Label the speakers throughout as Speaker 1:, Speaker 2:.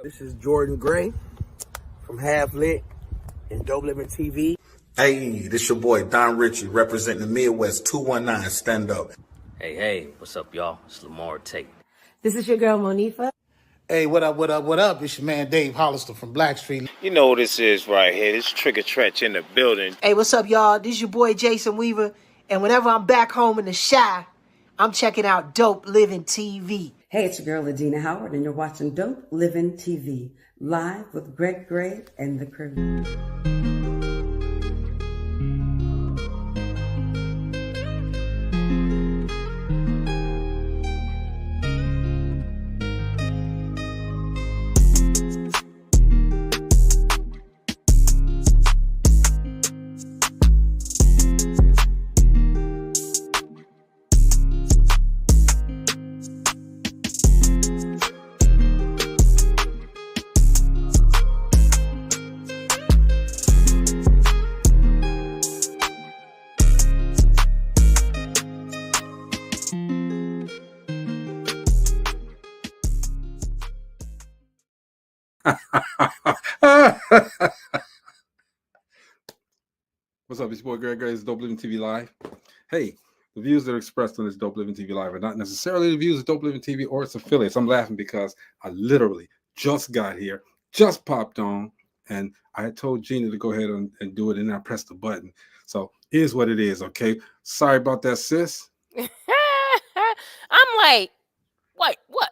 Speaker 1: This is Jordan Gray from Half Lit and DopelivenTV.
Speaker 2: Hey, this your boy Don Ritchie representing the Midwest 219 Stand Up.
Speaker 3: Hey, what's up, y'all? It's Lamar Tate.
Speaker 4: This is your girl, Monifa.
Speaker 5: Hey, what up? It's your man Dave Hollister from Blackstreet.
Speaker 6: You know what this is right here. This Trigger Trench in the building.
Speaker 7: Hey, what's up, y'all? This is your boy Jason Weaver. And whenever I'm back home in the Chi, I'm checking out Dope Living TV.
Speaker 4: Hey, it's your girl, Adina Howard, and you're watching Dope Living TV, live with Greg Gray and the crew.
Speaker 8: What's up? It's your boy Greg Gray. It's Dope Living TV Live. Hey, the views that are expressed on this Dope Living TV Live are not necessarily the views of Dope Living TV or its affiliates. I'm laughing because I literally just got here, just popped on, and I had told Gina to go ahead and do it, and I pressed the button. So it is what it is, okay? Sorry about that, sis.
Speaker 9: I'm like, wait, what?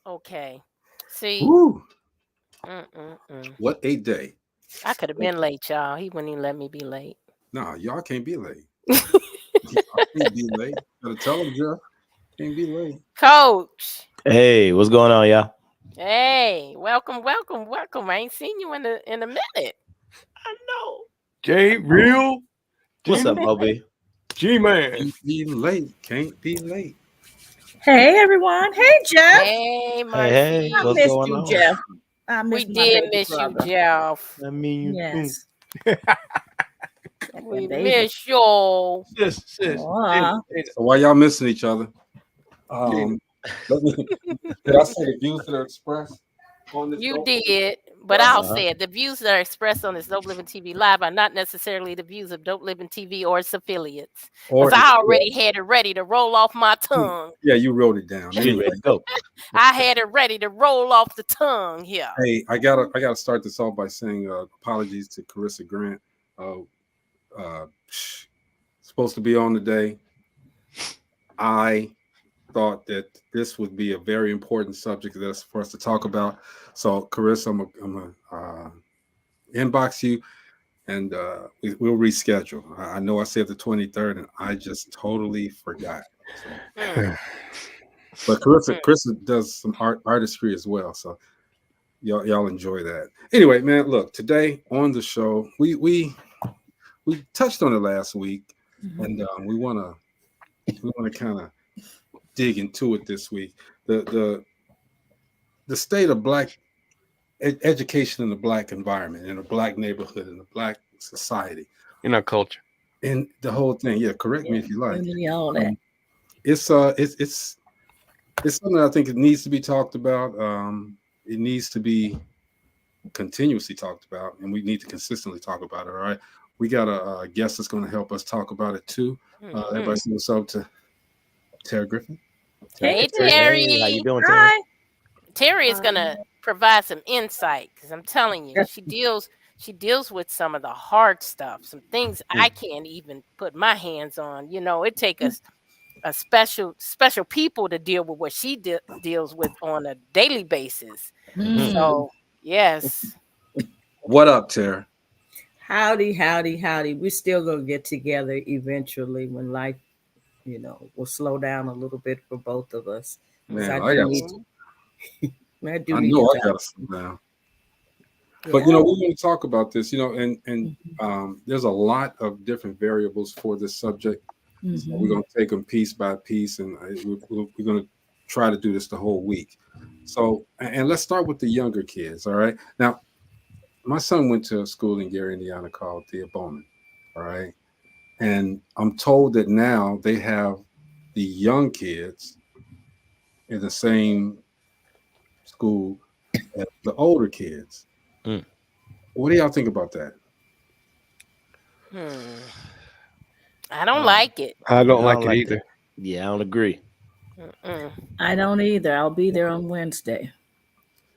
Speaker 9: Okay. See?
Speaker 8: Woo. What a day.
Speaker 9: I could have been late, y'all. He wouldn't even let me be late.
Speaker 8: Nah, y'all can't be late. Y'all can't be late. Gotta tell him, Jeff. Can't be late.
Speaker 9: Coach.
Speaker 10: Hey, what's going on, y'all?
Speaker 9: Hey, welcome. I ain't seen you in a minute.
Speaker 10: I know.
Speaker 11: J Real.
Speaker 10: What's up, Moby?
Speaker 11: G-Man.
Speaker 8: Can't be late. Can't be late.
Speaker 12: Hey, everyone. Hey, Jeff.
Speaker 9: Hey, Marcy.
Speaker 10: Hey,
Speaker 12: I
Speaker 10: what's
Speaker 12: missed
Speaker 10: going
Speaker 12: you,
Speaker 10: on?
Speaker 12: Jeff.
Speaker 9: We did miss you, Jeff.
Speaker 10: I mean,
Speaker 12: Yes.
Speaker 9: We miss you.
Speaker 11: Sis.
Speaker 12: Aw.
Speaker 8: So why y'all missing each other? Did I say the views that are expressed on this?
Speaker 9: You did, but I'll say it. The views that are expressed on this Dope Living TV Live are not necessarily the views of Dope Living TV or its affiliates. Because I already had it ready to roll off my tongue.
Speaker 8: Yeah, you wrote it down. Anyway,
Speaker 10: go.
Speaker 9: I had it ready to roll off the tongue here.
Speaker 8: Hey, I gotta start this off by saying apologies to Carissa Grant. Supposed to be on today. I thought that this would be a very important subject that's for us to talk about. So, Carissa, I'm gonna inbox you, and we'll reschedule. I know I said the 23rd, and I just totally forgot. So. But Carissa does some artistry as well, so y'all enjoy that. Anyway, man, look, today on the show, we touched on it last week, and we want to kind of dig into it this week. The state of Black education in the Black environment, in a Black neighborhood, in a Black society,
Speaker 11: In our culture.
Speaker 8: and the whole thing. Yeah, correct me if you like.
Speaker 12: All that.
Speaker 8: It's something I think it needs to be talked about. It needs to be continuously talked about, and we need to consistently talk about it. All right. We got a guest that's going to help us talk about it too. Everybody say what's up to Terry Griffin.
Speaker 9: Hey, Terry.
Speaker 10: Hey, how you doing,
Speaker 12: Hi.
Speaker 10: Terry?
Speaker 9: Terry is gonna provide some insight because I'm telling you, she deals with some of the hard stuff, some things I can't even put my hands on. You know, it takes us a special people to deal with what she deals with on a daily basis. So yes.
Speaker 8: What up, Terry?
Speaker 12: Howdy. We're still going to get together eventually when life, will slow down a little bit for both of us.
Speaker 8: Man,
Speaker 12: I
Speaker 8: I know I got to slow down. But we want to talk about this, and there's a lot of different variables for this subject. So we're going to take them piece by piece, and we're going to try to do this the whole week. So, and let's start with the younger kids. All right. Now, my son went to a school in Gary, Indiana called Thea Bowman. All right. And I'm told that now they have the young kids in the same school as the older kids.
Speaker 10: Mm.
Speaker 8: What do y'all think about that?
Speaker 9: I don't like it.
Speaker 11: I don't
Speaker 10: I
Speaker 11: like
Speaker 10: don't
Speaker 11: it
Speaker 10: like
Speaker 11: either.
Speaker 10: that. Yeah, I don't agree.
Speaker 9: Mm-mm.
Speaker 12: I don't either. I'll be there on Wednesday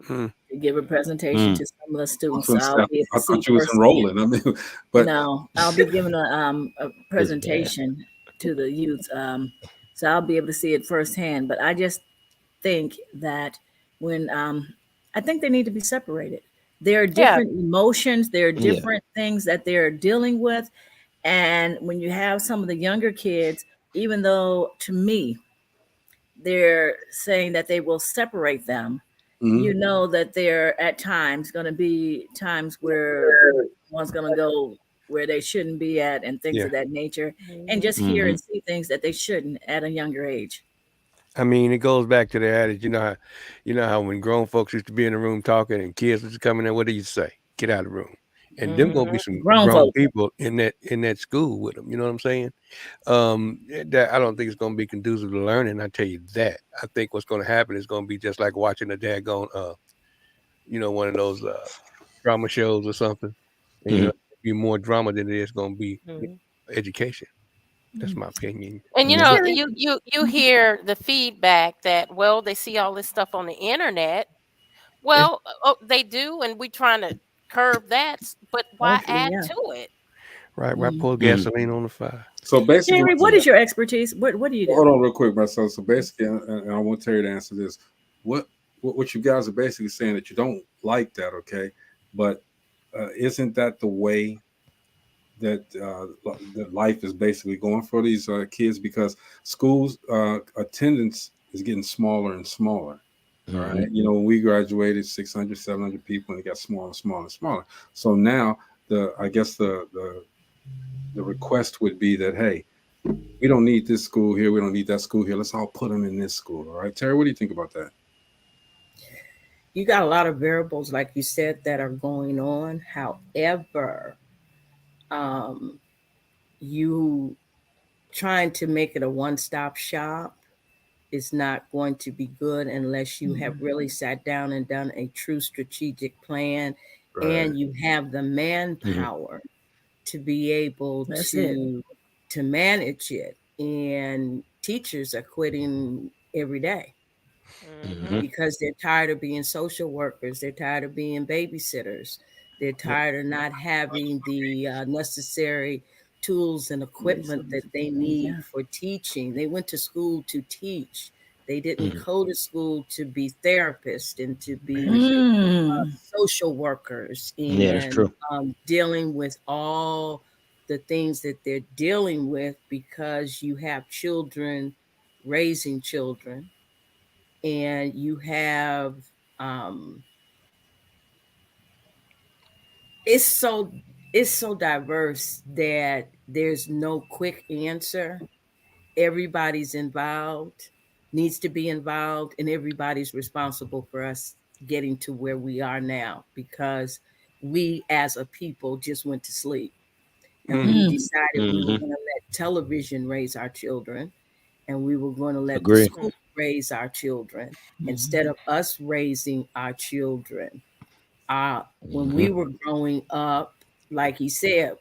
Speaker 11: Mm.
Speaker 12: to give a presentation
Speaker 10: Mm.
Speaker 12: to some of the
Speaker 8: I,
Speaker 12: students.
Speaker 8: was
Speaker 12: So
Speaker 8: gonna
Speaker 12: I'll
Speaker 8: say,
Speaker 12: be able
Speaker 8: I
Speaker 12: to see
Speaker 8: thought you was
Speaker 12: firsthand.
Speaker 8: enrolling. I mean, but
Speaker 12: No, I'll be giving a
Speaker 10: It's bad.
Speaker 12: presentation to the youth. So I'll be able to see it firsthand. But I just think that when I think they need to be separated. There are
Speaker 9: Yeah.
Speaker 12: different emotions, there are
Speaker 10: Yeah.
Speaker 12: different things that they're dealing with. And when you have some of the younger kids, even though to me, they're saying that they will separate them, you
Speaker 8: mhm.
Speaker 12: know that there at times going to be times where one's going to go where they shouldn't be at and things
Speaker 11: Yeah.
Speaker 12: of that nature, and
Speaker 9: Mhm.
Speaker 12: just hear
Speaker 10: Hmm.
Speaker 12: and see things that they shouldn't at a younger age.
Speaker 11: I mean, it goes back to the adage, you know how when grown folks used to be in the room talking and kids used to come in there, what do you say? Get out of the room. And them gonna be some
Speaker 12: Grown
Speaker 11: grown
Speaker 12: folks.
Speaker 11: people in that school with them. You know what I'm saying? That I don't think it's gonna be conducive to learning. I tell you that. I think what's gonna happen is gonna be just like watching a daggone one of those drama shows or something. And
Speaker 10: Hmm.
Speaker 11: be more drama than it is gonna be
Speaker 9: Mhm.
Speaker 11: education. That's my opinion.
Speaker 9: And
Speaker 10: Yeah.
Speaker 12: Terry,
Speaker 9: you hear the feedback that, well, they see all this stuff on the internet.
Speaker 11: Yeah.
Speaker 9: Well, they do, and we trying to curb that, but why
Speaker 12: hopefully,
Speaker 9: add
Speaker 12: yeah.
Speaker 9: to it?
Speaker 11: Right. Pour
Speaker 10: Mm.
Speaker 11: gasoline on the fire.
Speaker 8: So basically,
Speaker 12: Terry, what is your expertise? What do you do?
Speaker 8: hold on real quick, Marcel. So basically, and I want Terry to answer this. What you guys are basically saying that you don't like that, okay? But isn't that the way that life is basically going for these kids? Because schools attendance is getting smaller and smaller. All
Speaker 10: Hmm.
Speaker 8: right. You know, when we graduated, 600, 700 people, and it got smaller and smaller and smaller. So now I guess the request would be that, hey, we don't need this school here. We don't need that school here. Let's all put them in this school. All right. Terry, what do you think about that?
Speaker 12: You got a lot of variables, like you said, that are going on. However, um, you trying to make it a one-stop shop is not going to be good unless you have really sat down and done a true strategic plan,
Speaker 8: Right.
Speaker 12: and you have the
Speaker 10: Hmm.
Speaker 12: manpower to be able
Speaker 4: That's it.
Speaker 12: to manage it. And teachers are quitting every day
Speaker 9: Hmm.
Speaker 10: Hmm.
Speaker 12: because they're tired of being social workers, they're tired of being babysitters, they're
Speaker 11: Yep.
Speaker 12: tired of not having the necessary tools and equipment that they need
Speaker 4: Yeah.
Speaker 12: for teaching. They went to school to teach. They didn't
Speaker 10: Hmm.
Speaker 12: go to school to be therapists and to be
Speaker 4: Mm.
Speaker 12: social workers
Speaker 10: Yeah, that's
Speaker 12: and
Speaker 10: true.
Speaker 12: dealing with all the things that they're dealing with, because you have children raising children, and you have um, it's so it's so diverse that there's no quick answer. Everybody's involved, needs to be involved, and everybody's responsible for us getting to where we are now, because we as a people just went to sleep and
Speaker 11: Mm.
Speaker 12: we
Speaker 4: Mm.
Speaker 12: decided we were
Speaker 10: Hmm.
Speaker 12: going to let television raise our children, and we were going to let the
Speaker 10: Agree.
Speaker 12: school raise our children instead
Speaker 4: Mhm.
Speaker 12: of us raising our children. When
Speaker 10: Hmm.
Speaker 12: we were growing up, like he said,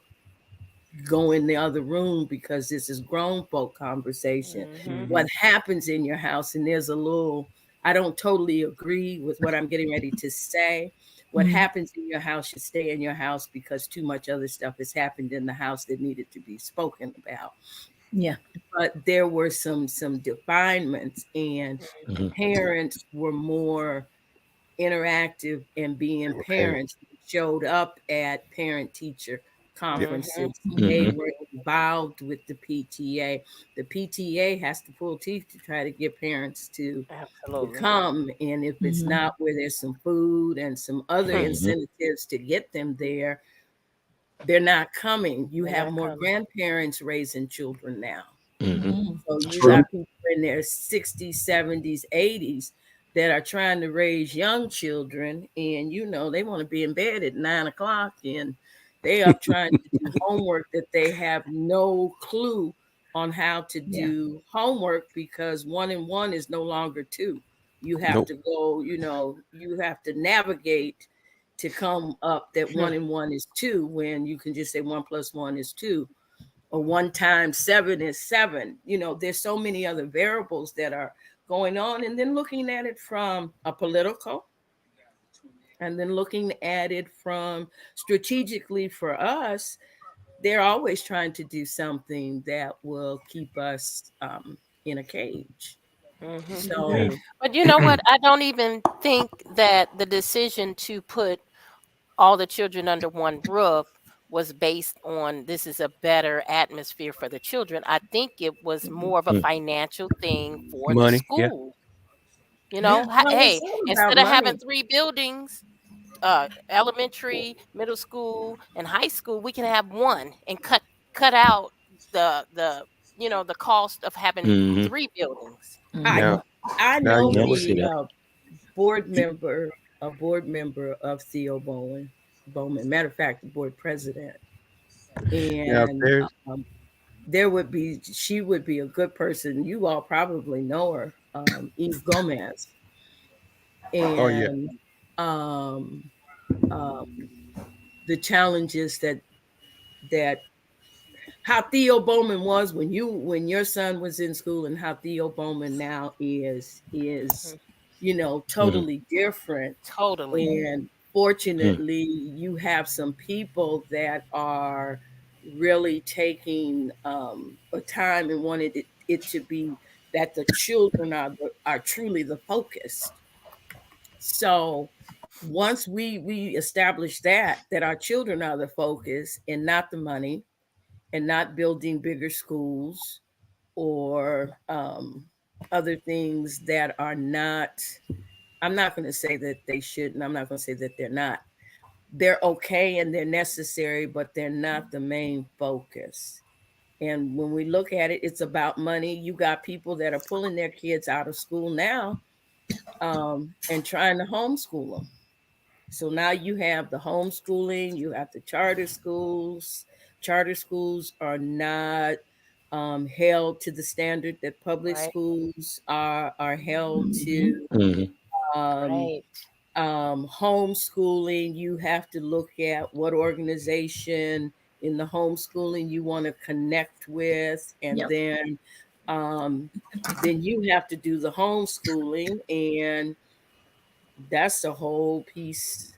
Speaker 12: go in the other room because this is grown folk conversation.
Speaker 9: Hmm.
Speaker 12: What
Speaker 11: Hmm.
Speaker 12: happens in your house, and there's a little, I don't totally agree with what I'm getting ready to say. What
Speaker 4: Mm.
Speaker 12: happens in your house should stay in your house, because too much other stuff has happened in the house that needed to be spoken about.
Speaker 4: Yeah.
Speaker 12: But there were some definements, and
Speaker 10: Hmm.
Speaker 12: parents were more interactive and being
Speaker 11: Hey.
Speaker 12: parents, showed up at parent teacher
Speaker 11: Yep.
Speaker 12: conferences. They
Speaker 10: Hmm.
Speaker 4: Mhm.
Speaker 12: were involved with the PTA. The PTA has to pull teeth to try to get parents to
Speaker 9: Absolutely.
Speaker 12: come. And if it's
Speaker 4: Mhm.
Speaker 12: not where there's some food and some other
Speaker 10: Hmm.
Speaker 12: incentives to get them there, they're not coming. You
Speaker 9: They're
Speaker 12: have
Speaker 9: not
Speaker 12: more
Speaker 9: coming.
Speaker 12: grandparents raising children now.
Speaker 10: Hmm.
Speaker 4: Mhm.
Speaker 12: So you
Speaker 8: True.
Speaker 12: got people in their 60s, 70s, 80s that are trying to raise young children, and they want to be in bed at 9 o'clock, and they up trying to do homework that they have no clue on how to
Speaker 4: Yeah.
Speaker 12: do homework, because 1 and 1 is no longer 2. You have
Speaker 11: Nope.
Speaker 12: to go, you have to navigate to come up that 1 and 1 is 2, when you can just say 1 + 1 is 2, or 1 times 7 is 7. There's so many other variables that are going on. And then looking at it from a political, and then looking at it from strategically for us, they're always trying to do something that will keep us in a cage. So,
Speaker 9: But you know what? I don't even think that the decision to put all the children under one roof was based on this is a better atmosphere for the children. I think it was more of a financial thing for the
Speaker 11: Money. Yeah.
Speaker 9: school.
Speaker 12: well, it's
Speaker 9: Hey,
Speaker 12: all about
Speaker 9: instead of having
Speaker 12: money.
Speaker 9: 3 buildings, elementary, middle school, and high school, we can have one and cut out the cost of having
Speaker 10: Mm-hmm.
Speaker 9: 3 buildings.
Speaker 12: I
Speaker 11: Now,
Speaker 12: I
Speaker 11: now
Speaker 12: know
Speaker 11: you
Speaker 10: Yeah,
Speaker 11: see
Speaker 10: we
Speaker 11: it.
Speaker 10: see that.
Speaker 12: board member, a board member of Theo Bowman. Matter of fact, the board president.
Speaker 11: Now
Speaker 12: And
Speaker 11: there's
Speaker 12: she would be a good person. You all probably know her, Eve Gomez.
Speaker 11: oh yeah.
Speaker 12: And um, the challenges that how Theo Bowman was when your son was in school, and how Theo Bowman now is
Speaker 10: Mm-hmm.
Speaker 12: totally different.
Speaker 9: Totally.
Speaker 12: And fortunately, you have some people that are really taking a time and wanted it to be that the children are truly the focus. So once we establish that our children are the focus and not the money, and not building bigger schools or other things that are not, I'm not going to say that they shouldn't, I'm not going to say that they're not. They're okay and they're necessary, but they're not the main focus. And when we look at it, it's about money. You got people that are pulling their kids out of school now and trying to homeschool them. So now you have the homeschooling, you have the charter schools. Charter schools are not held to the standard that public
Speaker 9: Right.
Speaker 12: schools are held to.
Speaker 10: Mm-hmm.
Speaker 12: Um,
Speaker 9: Right.
Speaker 12: Homeschooling, you have to look at what organization in the homeschooling you want to connect with, and then you have to do the homeschooling, and that's the whole piece.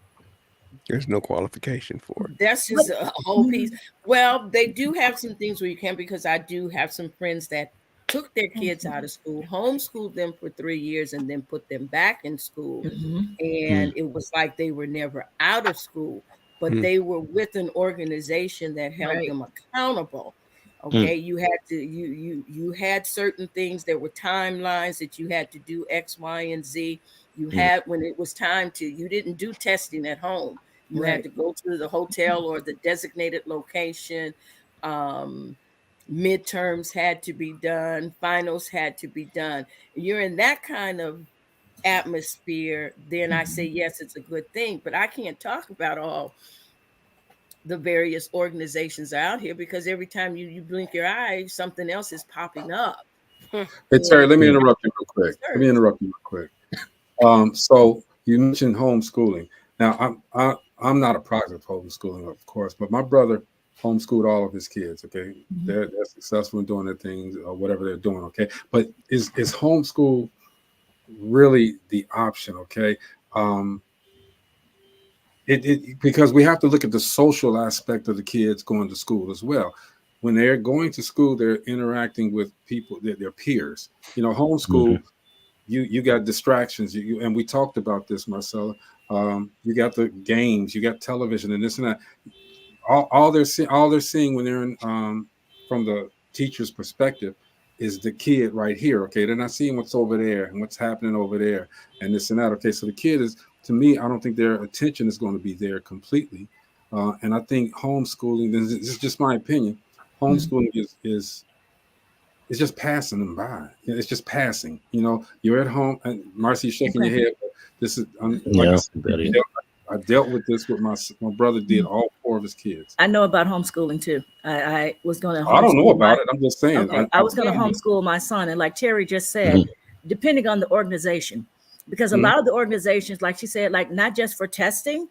Speaker 11: There's no qualification for it.
Speaker 12: That's just a whole piece. Well, they do have some things where you can, because I do have some friends that took their kids out of school, homeschooled them for 3 years, and then put them back in school. And it was like they were never out of school, but they were with an organization that held them accountable. Okay, you had to you had certain things. There were timelines that you had to do X, Y, and Z. You had, when it was time to, you didn't do testing at home. You had to go to the hotel or the designated location. Midterms had to be done. Finals had to be done. You're in that kind of atmosphere, then I say, yes, it's a good thing. But I can't talk about all the various organizations out here, because every time you blink your eye, something else is popping up.
Speaker 8: Hey, Terry, let me interrupt you real quick. Let me interrupt you real quick. So you mentioned homeschooling. Now, I'm not a product of homeschooling, of course, but my brother homeschooled all of his kids. Okay, they're successful in doing their things or whatever they're doing. Okay, but is homeschool really the option? Okay, because we have to look at the social aspect of the kids going to school as well. When they're going to school, they're interacting with people, their peers. Homeschool. You got distractions. And we talked about this, Marcella. You got the games, you got television, and this and that. All they're seeing when they're in, from the teacher's perspective, is the kid right here. Okay, they're not seeing what's over there and what's happening over there and this and that. Okay, so the kid is, to me, I don't think their attention is going to be there completely. And I think homeschooling, this is just my opinion, homeschooling is it's just passing them by. It's just passing. You're at home, and Marcy's shaking your head. But this is like I said, I dealt with this with my brother. Did all 4 of his kids.
Speaker 10: I know about homeschooling too. I was going to.
Speaker 8: I don't know about it. I'm just saying.
Speaker 10: Okay. I was going to homeschool my son, and like Terry just said, depending on the organization, because a lot of the organizations, like she said, like not just for testing,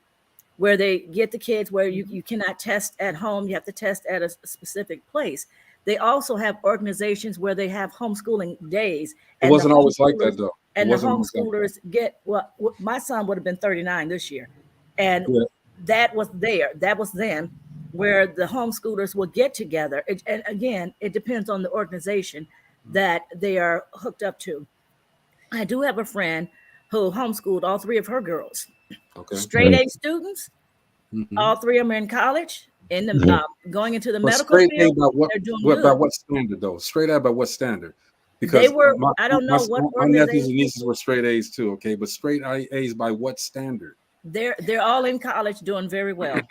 Speaker 10: where they get the kids where you cannot test at home, you have to test at a specific place. They also have organizations where they have homeschooling days.
Speaker 8: It wasn't always like that, though.
Speaker 10: And the homeschoolers get, well, my son would have been 39 this year. And that was there. That was then where the homeschoolers will get together. And again, it depends on the organization that they are hooked up to. I do have a friend who homeschooled all three of her girls.
Speaker 8: Okay.
Speaker 10: Straight A students. All three of them are in college, in the going into the medical
Speaker 8: field.
Speaker 10: They're doing good.
Speaker 8: By what standard, though? Straight A by what standard? Because
Speaker 10: they were, I don't know what
Speaker 8: my nephews and nieces were straight A's too, okay? But straight A's by what standard?
Speaker 10: They're all in college doing very well.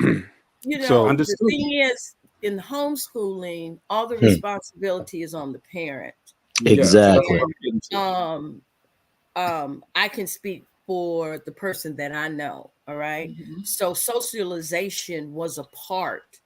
Speaker 12: You know, the thing is, in homeschooling, all the responsibility is on the parent.
Speaker 1: Exactly.
Speaker 12: And, I can speak for the person that I know. All right. So socialization was a part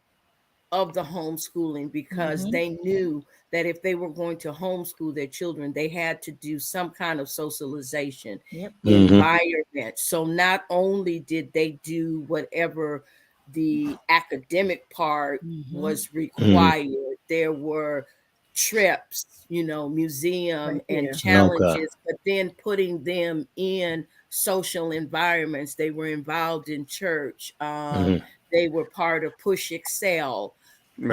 Speaker 12: of the homeschooling because they knew that if they were going to homeschool their children, they had to do some kind of socialization environment. So not only did they do whatever the academic part was required, there were trips, you know, museum and challenges, but then putting them in social environments. They were involved in church. They were part of Push Excel.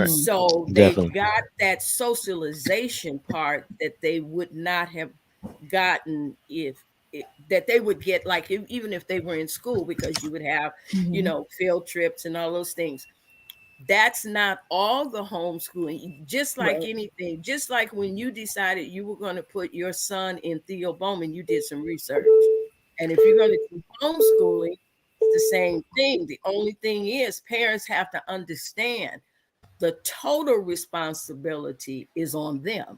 Speaker 12: So they got that socialization part that they would not have gotten that they would get, like even if they were in school, because you would have, you know, field trips and all those things. That's not all the homeschooling. Just like anything, just like when you decided you were going to put your son in Theo Bowman, you did some research. And if you're going to do homeschooling, it's the same thing. The only thing is parents have to understand the total responsibility is on them.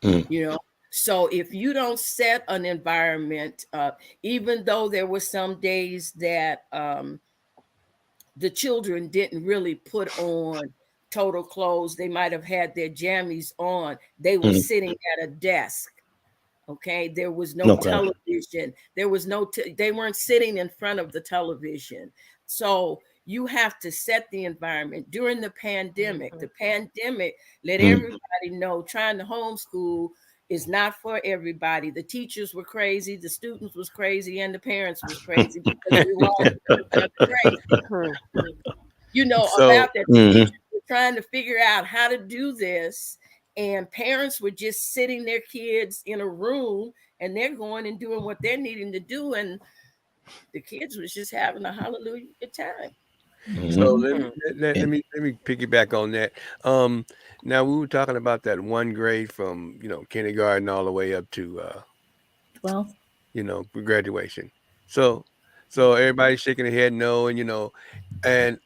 Speaker 12: You know, so if you don't set an environment, even though there were some days that the children didn't really put on total clothes, they might have had their jammies on, they were sitting at a desk. Okay, there was no television. There was no, they weren't sitting in front of the television. So you have to set the environment. During the pandemic let everybody know trying to homeschool is not for everybody. The teachers were crazy, the students was crazy, and the parents was crazy because we were all crazy. You know, about that. The teachers were trying to figure out how to do this, and parents were just sitting their kids in a room and they're going and doing what they're needing to do, and the kids was just having a hallelujah good time.
Speaker 11: So let me piggyback on that. Now we were talking about that one grade from, you know, kindergarten all the way up to
Speaker 10: 12,
Speaker 11: you know, graduation. So everybody's shaking their head no, and you know, and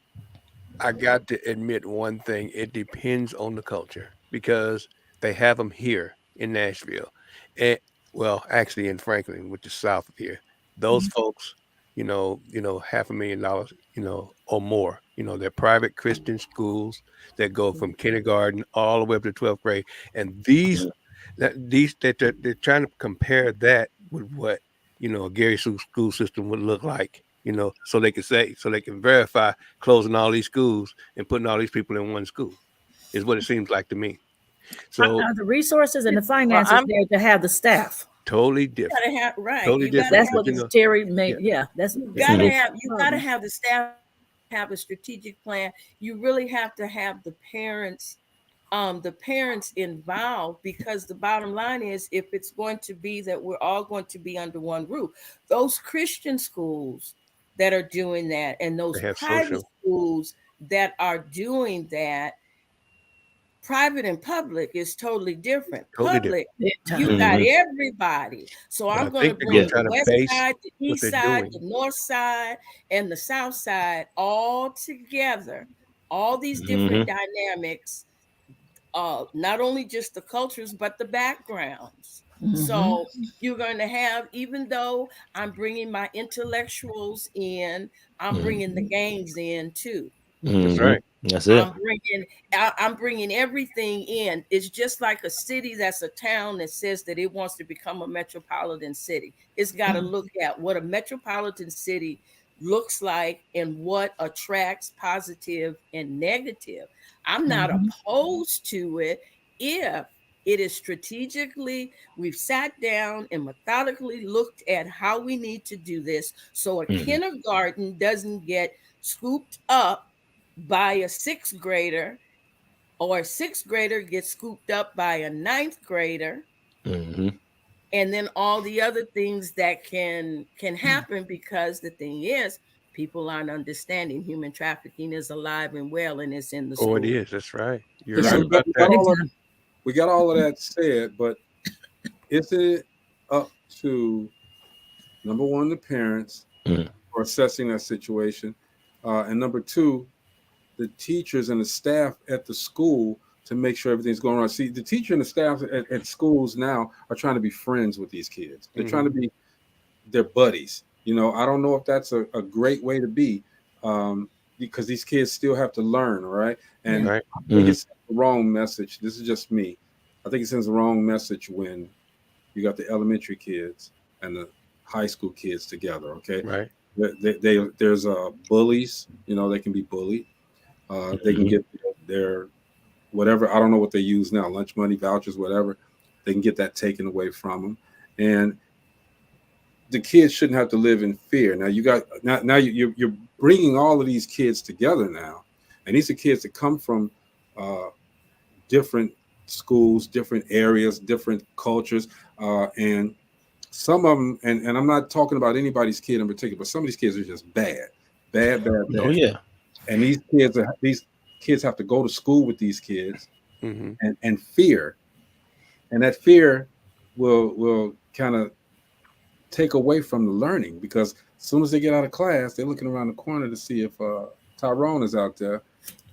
Speaker 11: I got to admit one thing: it depends on the culture, because they have them here in Nashville, and well, actually in Franklin, which is south of here. Those folks, you know, $500,000, you know, or more. You know, they're private Christian schools that go from kindergarten all the way up to 12th grade, and they're trying to compare that with what, you know, a Gary school system would look like. You know, so they can verify closing all these schools and putting all these people in one school, is what it seems like to me. So
Speaker 10: the resources and the finances there to have the staff.
Speaker 11: Totally different.
Speaker 12: You gotta have,
Speaker 11: totally different.
Speaker 10: That's what Terry made. Yeah, that's
Speaker 12: you gotta have the staff, have a strategic plan. You really have to have the parents involved, because the bottom line is, if it's going to be that we're all going to be under one roof, those Christian schools that are doing that and those private schools that are doing that, private and public is totally different. Public, you got everybody. So I'm going to bring the west side, the east side, the north side, and the south side all together. All these different dynamics, not only just the cultures, but the backgrounds. So you're going to have, even though I'm bringing my intellectuals in, I'm bringing the gangs in too.
Speaker 11: That's right.
Speaker 3: That's it.
Speaker 12: I'm bringing everything in. It's just like a city that's a town that says that it wants to become a metropolitan city. It's got to look at what a metropolitan city looks like and what attracts positive and negative. I'm not opposed to it if it is strategically, we've sat down and methodically looked at how we need to do this so a kindergarten doesn't get scooped up by a sixth grader, or a sixth grader gets scooped up by a ninth grader, and then all the other things that can happen, because the thing is, people aren't understanding human trafficking is alive and well, and it's in the school.
Speaker 11: Oh, it is. That's right. You're
Speaker 8: But
Speaker 11: right
Speaker 8: see,
Speaker 11: about that.
Speaker 8: we got all of that said, but isn't it up to, number one, the parents for assessing that situation, and number two, the teachers and the staff at the school to make sure everything's going on. See, the teacher and the staff at schools now are trying to be friends with these kids. They're trying to be their buddies. You know, I don't know if that's a great way to be, because these kids still have to learn, all right? And I think it's the wrong message. This is just me. I think it sends the wrong message when you got the elementary kids and the high school kids together, okay?
Speaker 11: Right.
Speaker 8: There's bullies, you know, they can be bullied. They can get their whatever, I don't know what they use now, lunch money, vouchers, whatever. They can get that taken away from them. And the kids shouldn't have to live in fear. Now you're bringing all of these kids together now. And these are kids that come from different schools, different areas, different cultures. And some of them, and I'm not talking about anybody's kid in particular, but some of these kids are just bad.
Speaker 3: Oh yeah.
Speaker 8: And these kids have to go to school with these kids and fear. And that fear will kind of take away from the learning, because as soon as they get out of class, they're looking around the corner to see if Tyrone is out there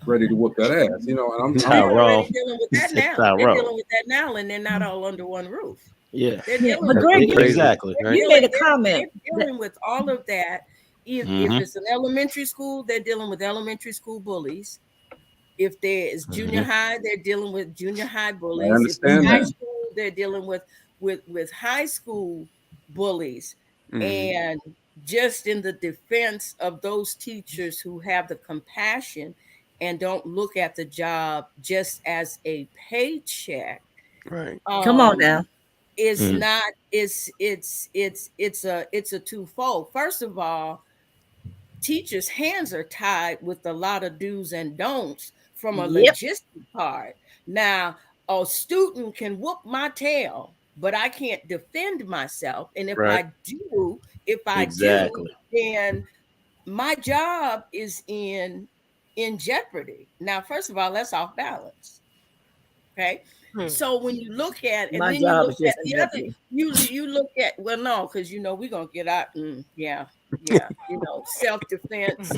Speaker 8: ready to whoop that ass. You know, and I'm
Speaker 12: already dealing with that now. They're dealing with that now, and they're not all under one roof.
Speaker 3: Yeah.
Speaker 12: They're dealing
Speaker 10: But
Speaker 12: with
Speaker 10: Greg,
Speaker 3: exactly.
Speaker 10: You made a comment.
Speaker 12: They're dealing with all of that. If it's an elementary school, they're dealing with elementary school bullies. If there is junior high, they're dealing with junior high bullies.
Speaker 8: I understand
Speaker 12: if it's high
Speaker 8: that.
Speaker 12: school, they're dealing with high school bullies. And just in the defense of those teachers who have the compassion and don't look at the job just as a paycheck.
Speaker 11: Right.
Speaker 10: Come on now.
Speaker 12: It's not, it's a twofold. First of all, teachers' hands are tied with a lot of do's and don'ts from a logistic part. Now, a student can whoop my tail, but I can't defend myself. And if I do, then my job is in jeopardy. Now, first of all, that's off balance. Okay. So when you look at, and
Speaker 10: My
Speaker 12: then you
Speaker 10: job
Speaker 12: look
Speaker 10: is
Speaker 12: at
Speaker 10: just
Speaker 12: the
Speaker 10: in
Speaker 12: other,
Speaker 10: jeopardy.
Speaker 12: you look at, well, no, because we're gonna get out. Self-defense.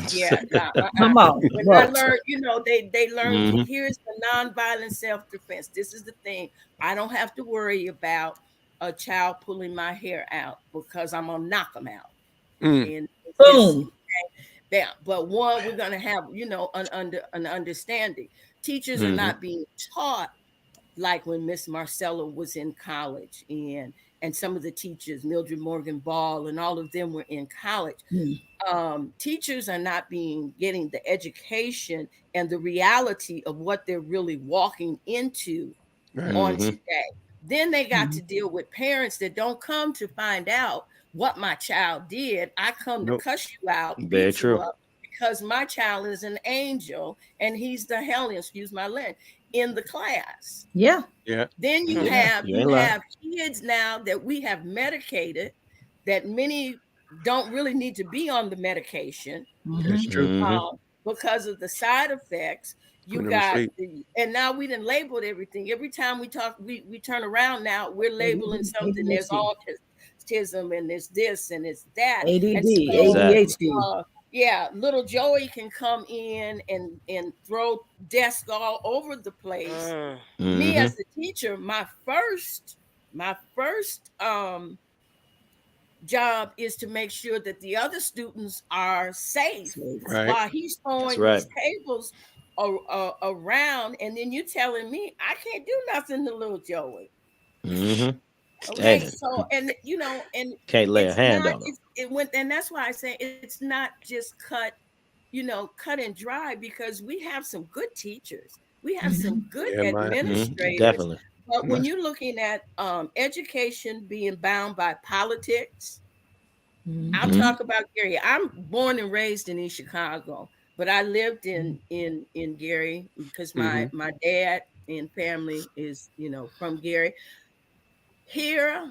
Speaker 10: Come on.
Speaker 12: When I learned, they learned here's the nonviolent self-defense. This is the thing. I don't have to worry about a child pulling my hair out because I'm gonna knock them out. And
Speaker 10: boom.
Speaker 12: But one, we're gonna have an understanding. Teachers are not being taught like when Miss Marcella was in college, and some of the teachers, Mildred Morgan Ball, and all of them were in college. Teachers are not getting the education and the reality of what they're really walking into on today. Then they got to deal with parents that don't come to find out what my child did. I come to cuss you out, beat you up, because my child is an angel and he's the hellion, excuse my language, in the class.
Speaker 10: Yeah.
Speaker 12: Then you have kids now that we have medicated, that many don't really need to be on the medication.
Speaker 11: That's true.
Speaker 12: Because of the side effects. You got and now we done labeled everything. Every time we talk, we turn around now, we're labeling something. There's autism and there's this and it's that.
Speaker 10: ADD,
Speaker 12: ADHD. Little Joey can come in and throw desk all over the place. Me as the teacher, my first job is to make sure that the other students are safe
Speaker 11: Right.
Speaker 12: while he's throwing these tables around, and then you telling me I can't do nothing to little Joey.
Speaker 13: Mm-hmm.
Speaker 12: Okay,
Speaker 13: Standing.
Speaker 12: so and and
Speaker 13: Can't lay a
Speaker 12: it's
Speaker 13: hand
Speaker 12: not
Speaker 13: on them.
Speaker 12: it went, and that's why I say it's not just cut, cut and dry, because we have some good teachers, we have some good
Speaker 11: Yeah, man.
Speaker 12: administrators,
Speaker 13: Definitely.
Speaker 12: but when you're looking at education being bound by politics, I'll talk about Gary. I'm born and raised in East Chicago, but I lived in Gary because my dad and family is from Gary. Here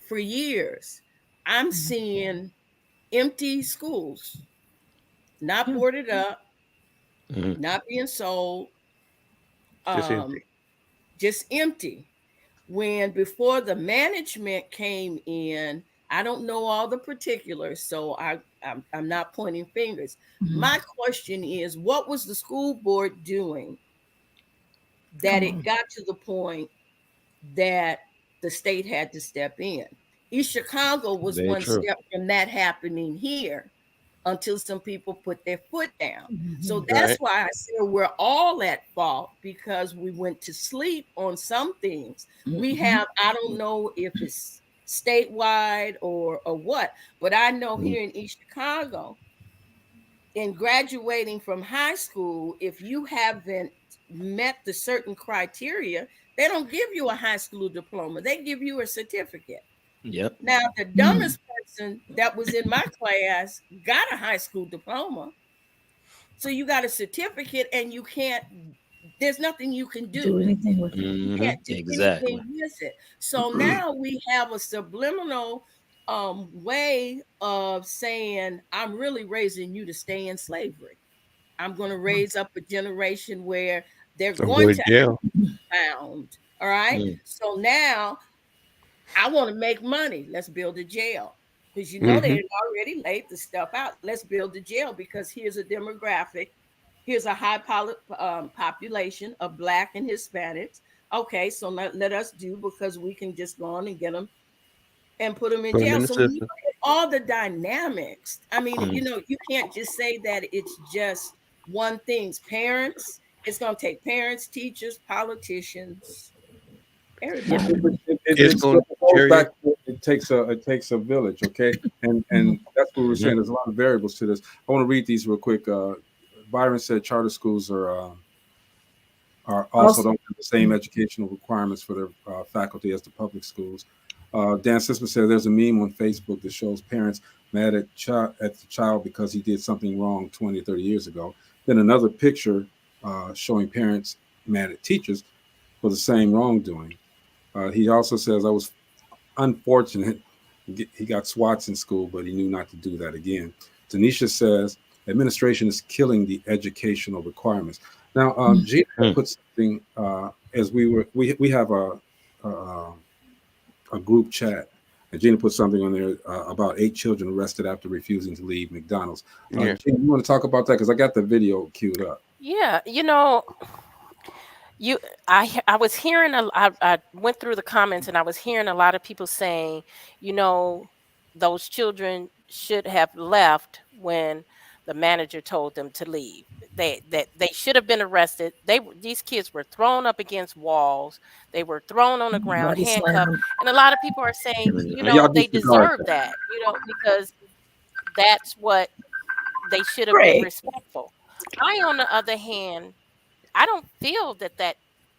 Speaker 12: for years, I'm seeing empty schools, not boarded up,
Speaker 13: Mhm.
Speaker 12: not being sold,
Speaker 11: Just empty.
Speaker 12: just empty. When before the management came in, I don't know all the particulars, so I'm not pointing fingers. My question is, what was the school board doing that it got to the point that the state had to step in? East Chicago was
Speaker 13: Very
Speaker 12: one
Speaker 13: true.
Speaker 12: step from that happening here until some people put their foot down. So that's
Speaker 11: Right.
Speaker 12: why I said we're all at fault, because we went to sleep on some things. We have, I don't know if it's statewide or what, but I know here in East Chicago, in graduating from high school, if you haven't met the certain criteria, they don't give you a high school diploma. They give you a certificate.
Speaker 13: Yep.
Speaker 12: Now, the dumbest person that was in my class got a high school diploma. So you got a certificate and you can't, there's nothing you can do.
Speaker 10: Do anything with it.
Speaker 12: You
Speaker 13: Mm-hmm.
Speaker 12: can't do
Speaker 13: Exactly.
Speaker 12: anything with it. So now we have a subliminal way of saying, I'm really raising you to stay in slavery. I'm going to raise up a generation where they're
Speaker 11: I'm
Speaker 12: going
Speaker 11: going
Speaker 12: to
Speaker 11: to jail.
Speaker 12: be found. All right.
Speaker 13: Mm.
Speaker 12: So now I want to make money. Let's build a jail. Because they
Speaker 11: Mm-hmm.
Speaker 12: had already laid the stuff out. Let's build a jail because here's a demographic. Here's a high population of Black and Hispanics. Okay, so let us do, because we can just go on and get them and put them in
Speaker 11: Put 'em
Speaker 12: jail.
Speaker 11: in the
Speaker 12: So when you
Speaker 11: system.
Speaker 12: look at all the dynamics, I mean,
Speaker 13: Mm.
Speaker 12: you can't just say that it's just one thing's parents. It's going to take parents, teachers, politicians, everybody.
Speaker 11: It's
Speaker 8: It
Speaker 11: going
Speaker 8: still
Speaker 11: to
Speaker 8: goes
Speaker 11: carry.
Speaker 8: back to it takes a village, okay? And that's what we're saying. There's a lot of variables to this. I want to read these real quick. Byron said charter schools are also don't have the same educational requirements for their faculty as the public schools. Dan Sisman said there's a meme on Facebook that shows parents mad at the child because he did something wrong 20 or 30 years ago. Then another picture showing parents mad at teachers for the same wrongdoing. He also says, I was unfortunate. He got SWATs in school, but he knew not to do that again. Tanisha says, administration is killing the educational requirements. Now, Gina put something as we have a group chat, and Gina put something on there about 8 children arrested after refusing to leave McDonald's.
Speaker 11: Yeah.
Speaker 8: Gina, you want to talk about that? Because I got the video queued up.
Speaker 9: Yeah, I was hearing I went through the comments and I was hearing a lot of people saying, those children should have left when the manager told them to leave. They should have been arrested. These kids were thrown up against walls. They were thrown on the ground,
Speaker 10: Body
Speaker 9: handcuffed.
Speaker 10: slam.
Speaker 9: And a lot of people are saying,
Speaker 8: Y'all
Speaker 9: they
Speaker 8: disregard
Speaker 9: deserve
Speaker 8: that.
Speaker 9: that, because that's what they should have been
Speaker 10: Right.
Speaker 9: respectful. On the other hand, I don't feel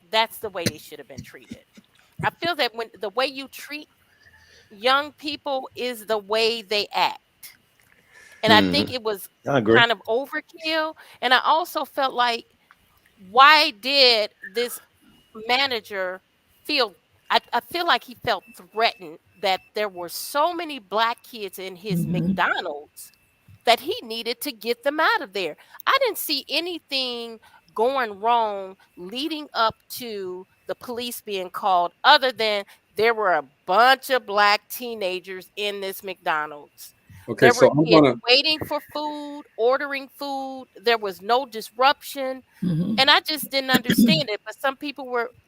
Speaker 9: that's the way they should have been treated. I feel that when the way you treat young people is the way they act. And I think
Speaker 13: Mm-hmm.
Speaker 9: it was
Speaker 13: I agree.
Speaker 9: kind of overkill. And I also felt like, why did this manager feel I feel like he felt threatened that there were so many Black kids in his McDonald's that he needed to get them out of there. I didn't see anything going wrong leading up to the police being called, other than there were a bunch of Black teenagers in this McDonald's.
Speaker 8: Okay,
Speaker 9: There
Speaker 8: so
Speaker 9: were
Speaker 8: I'm
Speaker 9: kids
Speaker 8: gonna.
Speaker 9: waiting for food, ordering food. There was no disruption. And I just didn't understand it. But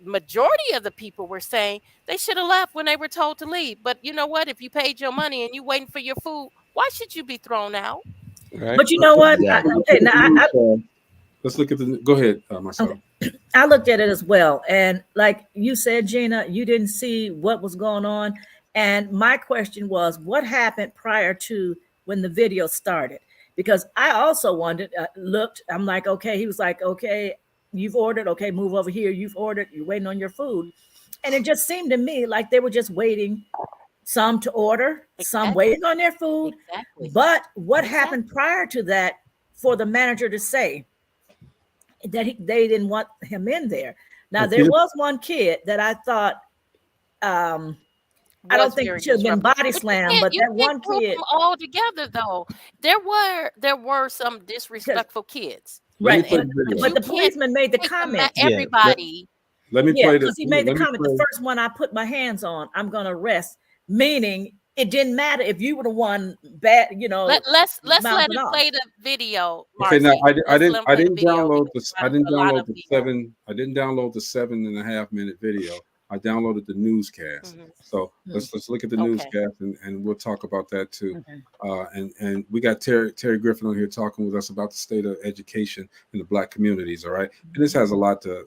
Speaker 9: majority of the people were saying they should have left when they were told to leave. But you know what? If you paid your money and you waiting for your food, why should you be thrown out?
Speaker 11: Right.
Speaker 10: But you know what?
Speaker 8: Let's look at the. Go ahead, Marcelo.
Speaker 10: I looked at it as well. And like you said, Gina, you didn't see what was going on. And my question was, what happened prior to when the video started? Because I also wondered, looked, I'm like, okay, he was like, okay, you've ordered, okay, move over here. You've ordered, you're waiting on your food. And it just seemed to me like they were just waiting, some to order, some waiting on their food. But what happened prior to that for the manager to say that they didn't want him in there? Now, there was one kid that I thought, I don't think it should have been body slam, but that one kid
Speaker 9: them all together though. There were some disrespectful kids.
Speaker 10: Right. But the policeman made the comment.
Speaker 9: Everybody.
Speaker 8: Let me play this.
Speaker 10: Because he made the comment. The first one I put my hands on, I'm gonna arrest. Meaning it didn't matter if you were the one bad, you know.
Speaker 9: Let's let him play the video.
Speaker 8: Okay, now I didn't download this. I didn't download the 7.5 minute video. I downloaded the newscast. So let's look at the newscast and we'll talk about that too. And we got Terry Griffin on here talking with us about the state of education in the Black communities. All right, and this has a lot to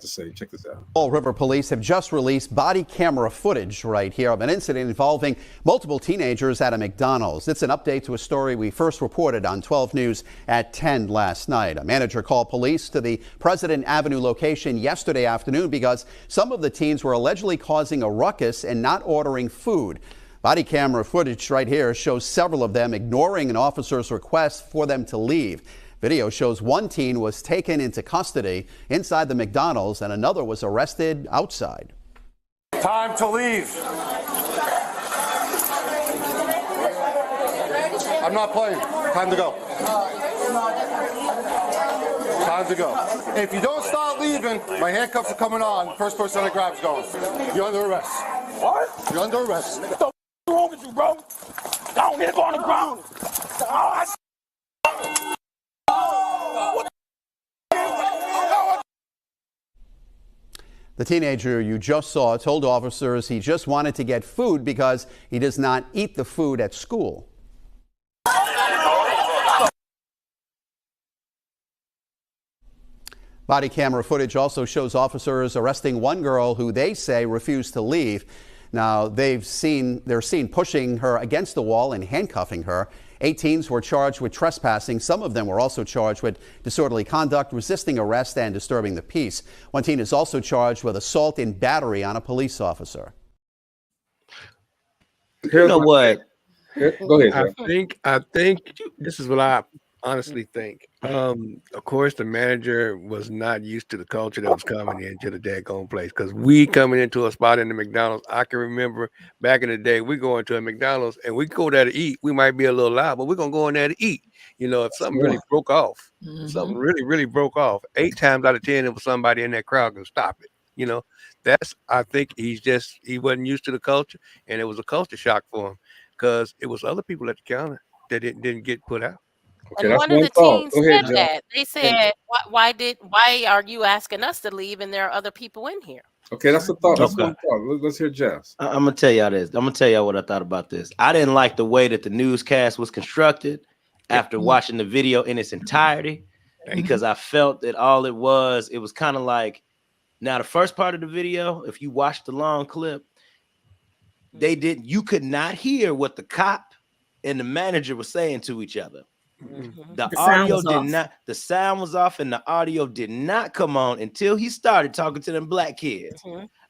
Speaker 8: say. Check this out.
Speaker 14: Fall River Police have just released body camera footage right here of an incident involving multiple teenagers at a McDonald's. It's an update to a story we first reported on 12 News at 10 last night. A manager called police to the President Avenue location yesterday afternoon because some of the teens were allegedly causing a ruckus and not ordering food. Body camera footage right here shows several of them ignoring an officer's request for them to leave. Video shows one teen was taken into custody inside the McDonald's and another was arrested outside.
Speaker 15: Time to leave. I'm not playing. Time to go. Time to go. If you don't start leaving, my handcuffs are coming on. First person that grabs going. You're under arrest. What? You're under arrest. What the f is wrong with you, bro? Down here, go on the ground.
Speaker 14: The teenager you just saw told officers he just wanted to get food because he does not eat the food at school. Body camera footage also shows officers arresting one girl who they say refused to leave. Now, they're seen pushing her against the wall and handcuffing her. 8 teens were charged with trespassing. Some of them were also charged with disorderly conduct, resisting arrest, and disturbing the peace. One teen is also charged with assault and battery on a police officer.
Speaker 13: You know what?
Speaker 8: Go ahead.
Speaker 11: I think this is what I honestly think. Of course, the manager was not used to the culture that was coming into the daggone place, because we coming into a spot in the McDonald's. I can remember back in the day, we go into a McDonald's and we go there to eat. We might be a little loud, but we're gonna go in there to eat. You know, if something really broke off, something really broke off, 8 times out of 10, it was somebody in that crowd gonna stop it. You know, I think he wasn't used to the culture, and it was a culture shock for him because it was other people at the counter that didn't get put out.
Speaker 8: Okay,
Speaker 9: and
Speaker 8: that's
Speaker 9: one of the
Speaker 8: thought.
Speaker 9: teens
Speaker 8: Go ahead,
Speaker 9: said that. They said, why are you asking us to leave and there are other people in here?
Speaker 8: Okay, that's a thought. That's one thought. Let's hear Jeff's.
Speaker 13: I'm gonna tell y'all this. I'm gonna tell y'all what I thought about this. I didn't like the way that the newscast was constructed after watching the video in its entirety, because I felt that all it was kind of like, now the first part of the video, if you watch the long clip, you could not hear what the cop and the manager were saying to each other. The audio did not, the sound was off and the audio did not come on until he started talking to them black kids.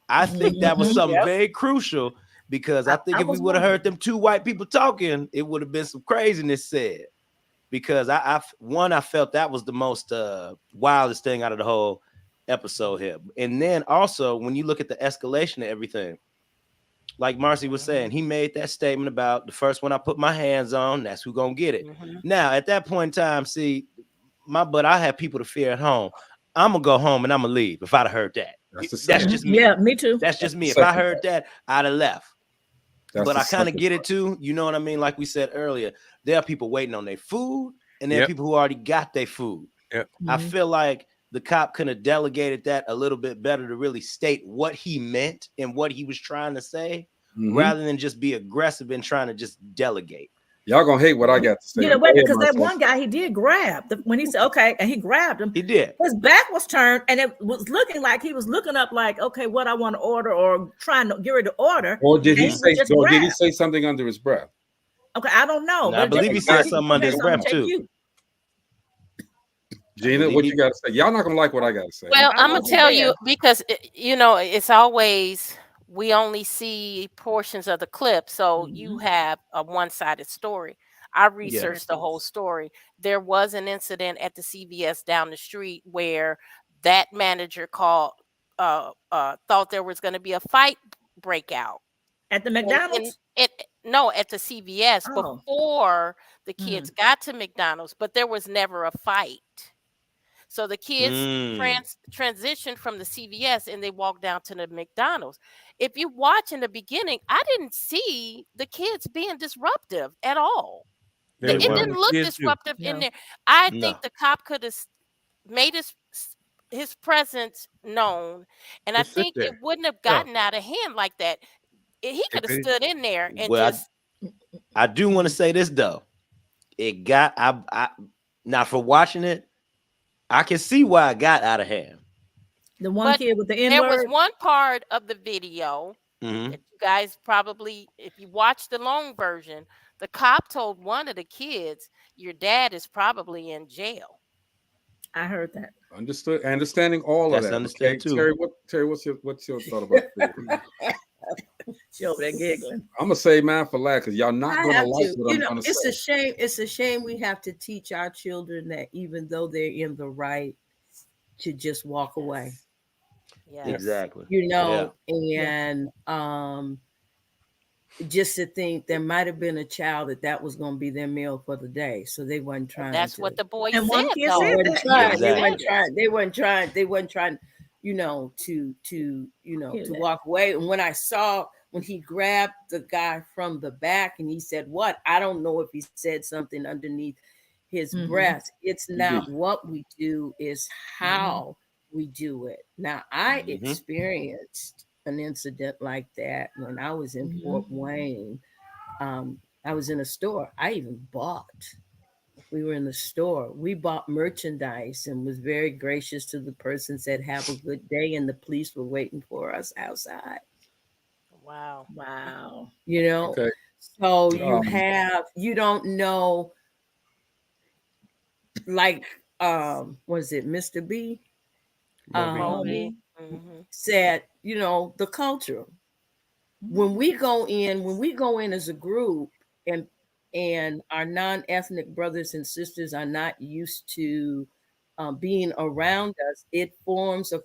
Speaker 13: I think that was something very crucial, because I think if we would have heard them 2 white people talking, it would have been some craziness said. Because I felt that was the most wildest thing out of the whole episode here. And then also, when you look at the escalation of everything, like Marcy was saying, he made that statement about the first one I put my hands on, that's who gonna get it. Now, at that point in time, see, I had people to fear at home. I'm gonna go home and I'm gonna leave if I'd have heard that. That's just me.
Speaker 10: Yeah, me too.
Speaker 13: That's just me. If I heard that, I'd have left. But I kind of get it too. You know what I mean? Like we said earlier, there are people waiting on their food, and there are people who already got their food. I feel like the cop could have delegated that a little bit better to really state what he meant and what he was trying to say, rather than just be aggressive and trying to just delegate.
Speaker 8: Y'all gonna hate what I got to say.
Speaker 10: You know, because that one guy, he did grab when he said okay, and he grabbed him.
Speaker 13: He did.
Speaker 10: His back was turned, and it was looking like he was looking up, like, okay, what I want to order, or trying to get ready to order.
Speaker 8: Or did he say? Or did he say something under his breath?
Speaker 10: Okay, I don't know.
Speaker 13: No, I believe he said something under his breath too.
Speaker 8: Gina, what you got to say? Y'all not gonna like what I got to say.
Speaker 9: Well, I'm gonna tell you, because you know, it's always, we only see portions of the clip, so you have a one-sided story. I researched the whole story. There was an incident at the CVS down the street where that manager thought there was going to be a fight breakout
Speaker 10: at the McDonald's.
Speaker 9: No, at the CVS before the kids got to McDonald's, but there was never a fight. So the kids transitioned from the CVS and they walked down to the McDonald's. If you watch in the beginning, I didn't see the kids being disruptive at all. It didn't look disruptive in there. I think the cop could have made his presence known, and I think it wouldn't have gotten out of hand like that. He could have stood in there and just.
Speaker 13: I do want to say this though. It got now for watching it, I can see why it got out of hand.
Speaker 10: The one kid with the N-word.
Speaker 9: There was one part of the video that you guys probably, if you watch the long version, the cop told one of the kids, "Your dad is probably in jail."
Speaker 10: I heard that.
Speaker 8: Understood. Understanding all of that.
Speaker 13: Understood too.
Speaker 8: Terry, what's your thought about that?
Speaker 10: She over there giggling.
Speaker 8: I'm gonna say mine for last because y'all not gonna like what I'm gonna say.
Speaker 12: It's a shame. It's a shame we have to teach our children that even though they're in the right, to just walk away.
Speaker 9: Yes.
Speaker 13: Exactly.
Speaker 12: You know, and just to think there might have been a child that was going to be their meal for the day, so they weren't trying.
Speaker 9: That's what the boy
Speaker 12: and
Speaker 9: said.
Speaker 12: One kid said that. They weren't trying. You know, to walk away. And when he grabbed the guy from the back and he said, "What?" I don't know if he said something underneath his breath. It's not what we do, is how we do it. Now, I experienced an incident like that when I was in Fort Wayne. I was in a store. We were in the store. We bought merchandise and was very gracious to the person, said, "Have a good day." And the police were waiting for us outside.
Speaker 9: Wow.
Speaker 12: You know, so you don't know, like, was it Mr. B? Said, you know, the culture. When we go in as a group and our non-ethnic brothers and sisters are not used to being around us, it forms a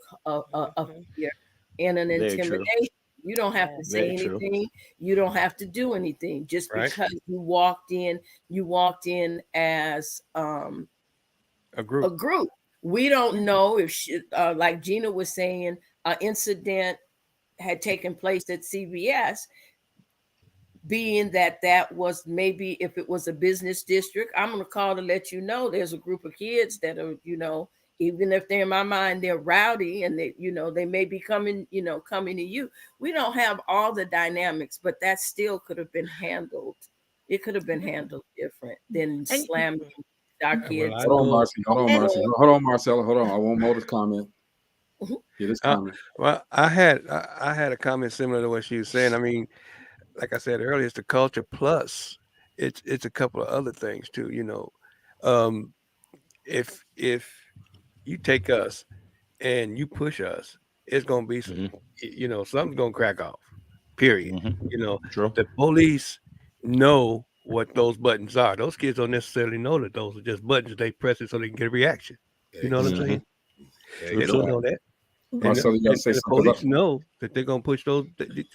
Speaker 12: fear and an intimidation. You don't have to say anything. You don't have to do anything. Just because you walked in as a group. We don't know if like Gina was saying, an incident had taken place at CVS, being that was maybe, if it was a business district, I'm going to call to let you know there's a group of kids that are, you know, even if they're, in my mind, they're rowdy and they, you know, they may be coming to you. We don't have all the dynamics, but that still could have been handled. It could have been handled different than slamming our kids.
Speaker 8: Hold on, Marcella. Hold on. I won't hold this comment. Get this comment.
Speaker 11: Well, I had a comment similar to what she was saying. I mean, like I said earlier, it's the culture plus it's a couple of other things too. You know, if you take us and you push us, it's gonna be some, you know, something's gonna crack off. Period. You know, the police know what those buttons are. Those kids don't necessarily know that those are just buttons. They press it so they can get a reaction. You know what I'm saying? They don't know that.
Speaker 8: Marcel, you gotta say
Speaker 11: the
Speaker 8: something.
Speaker 11: Police know that they're gonna push those.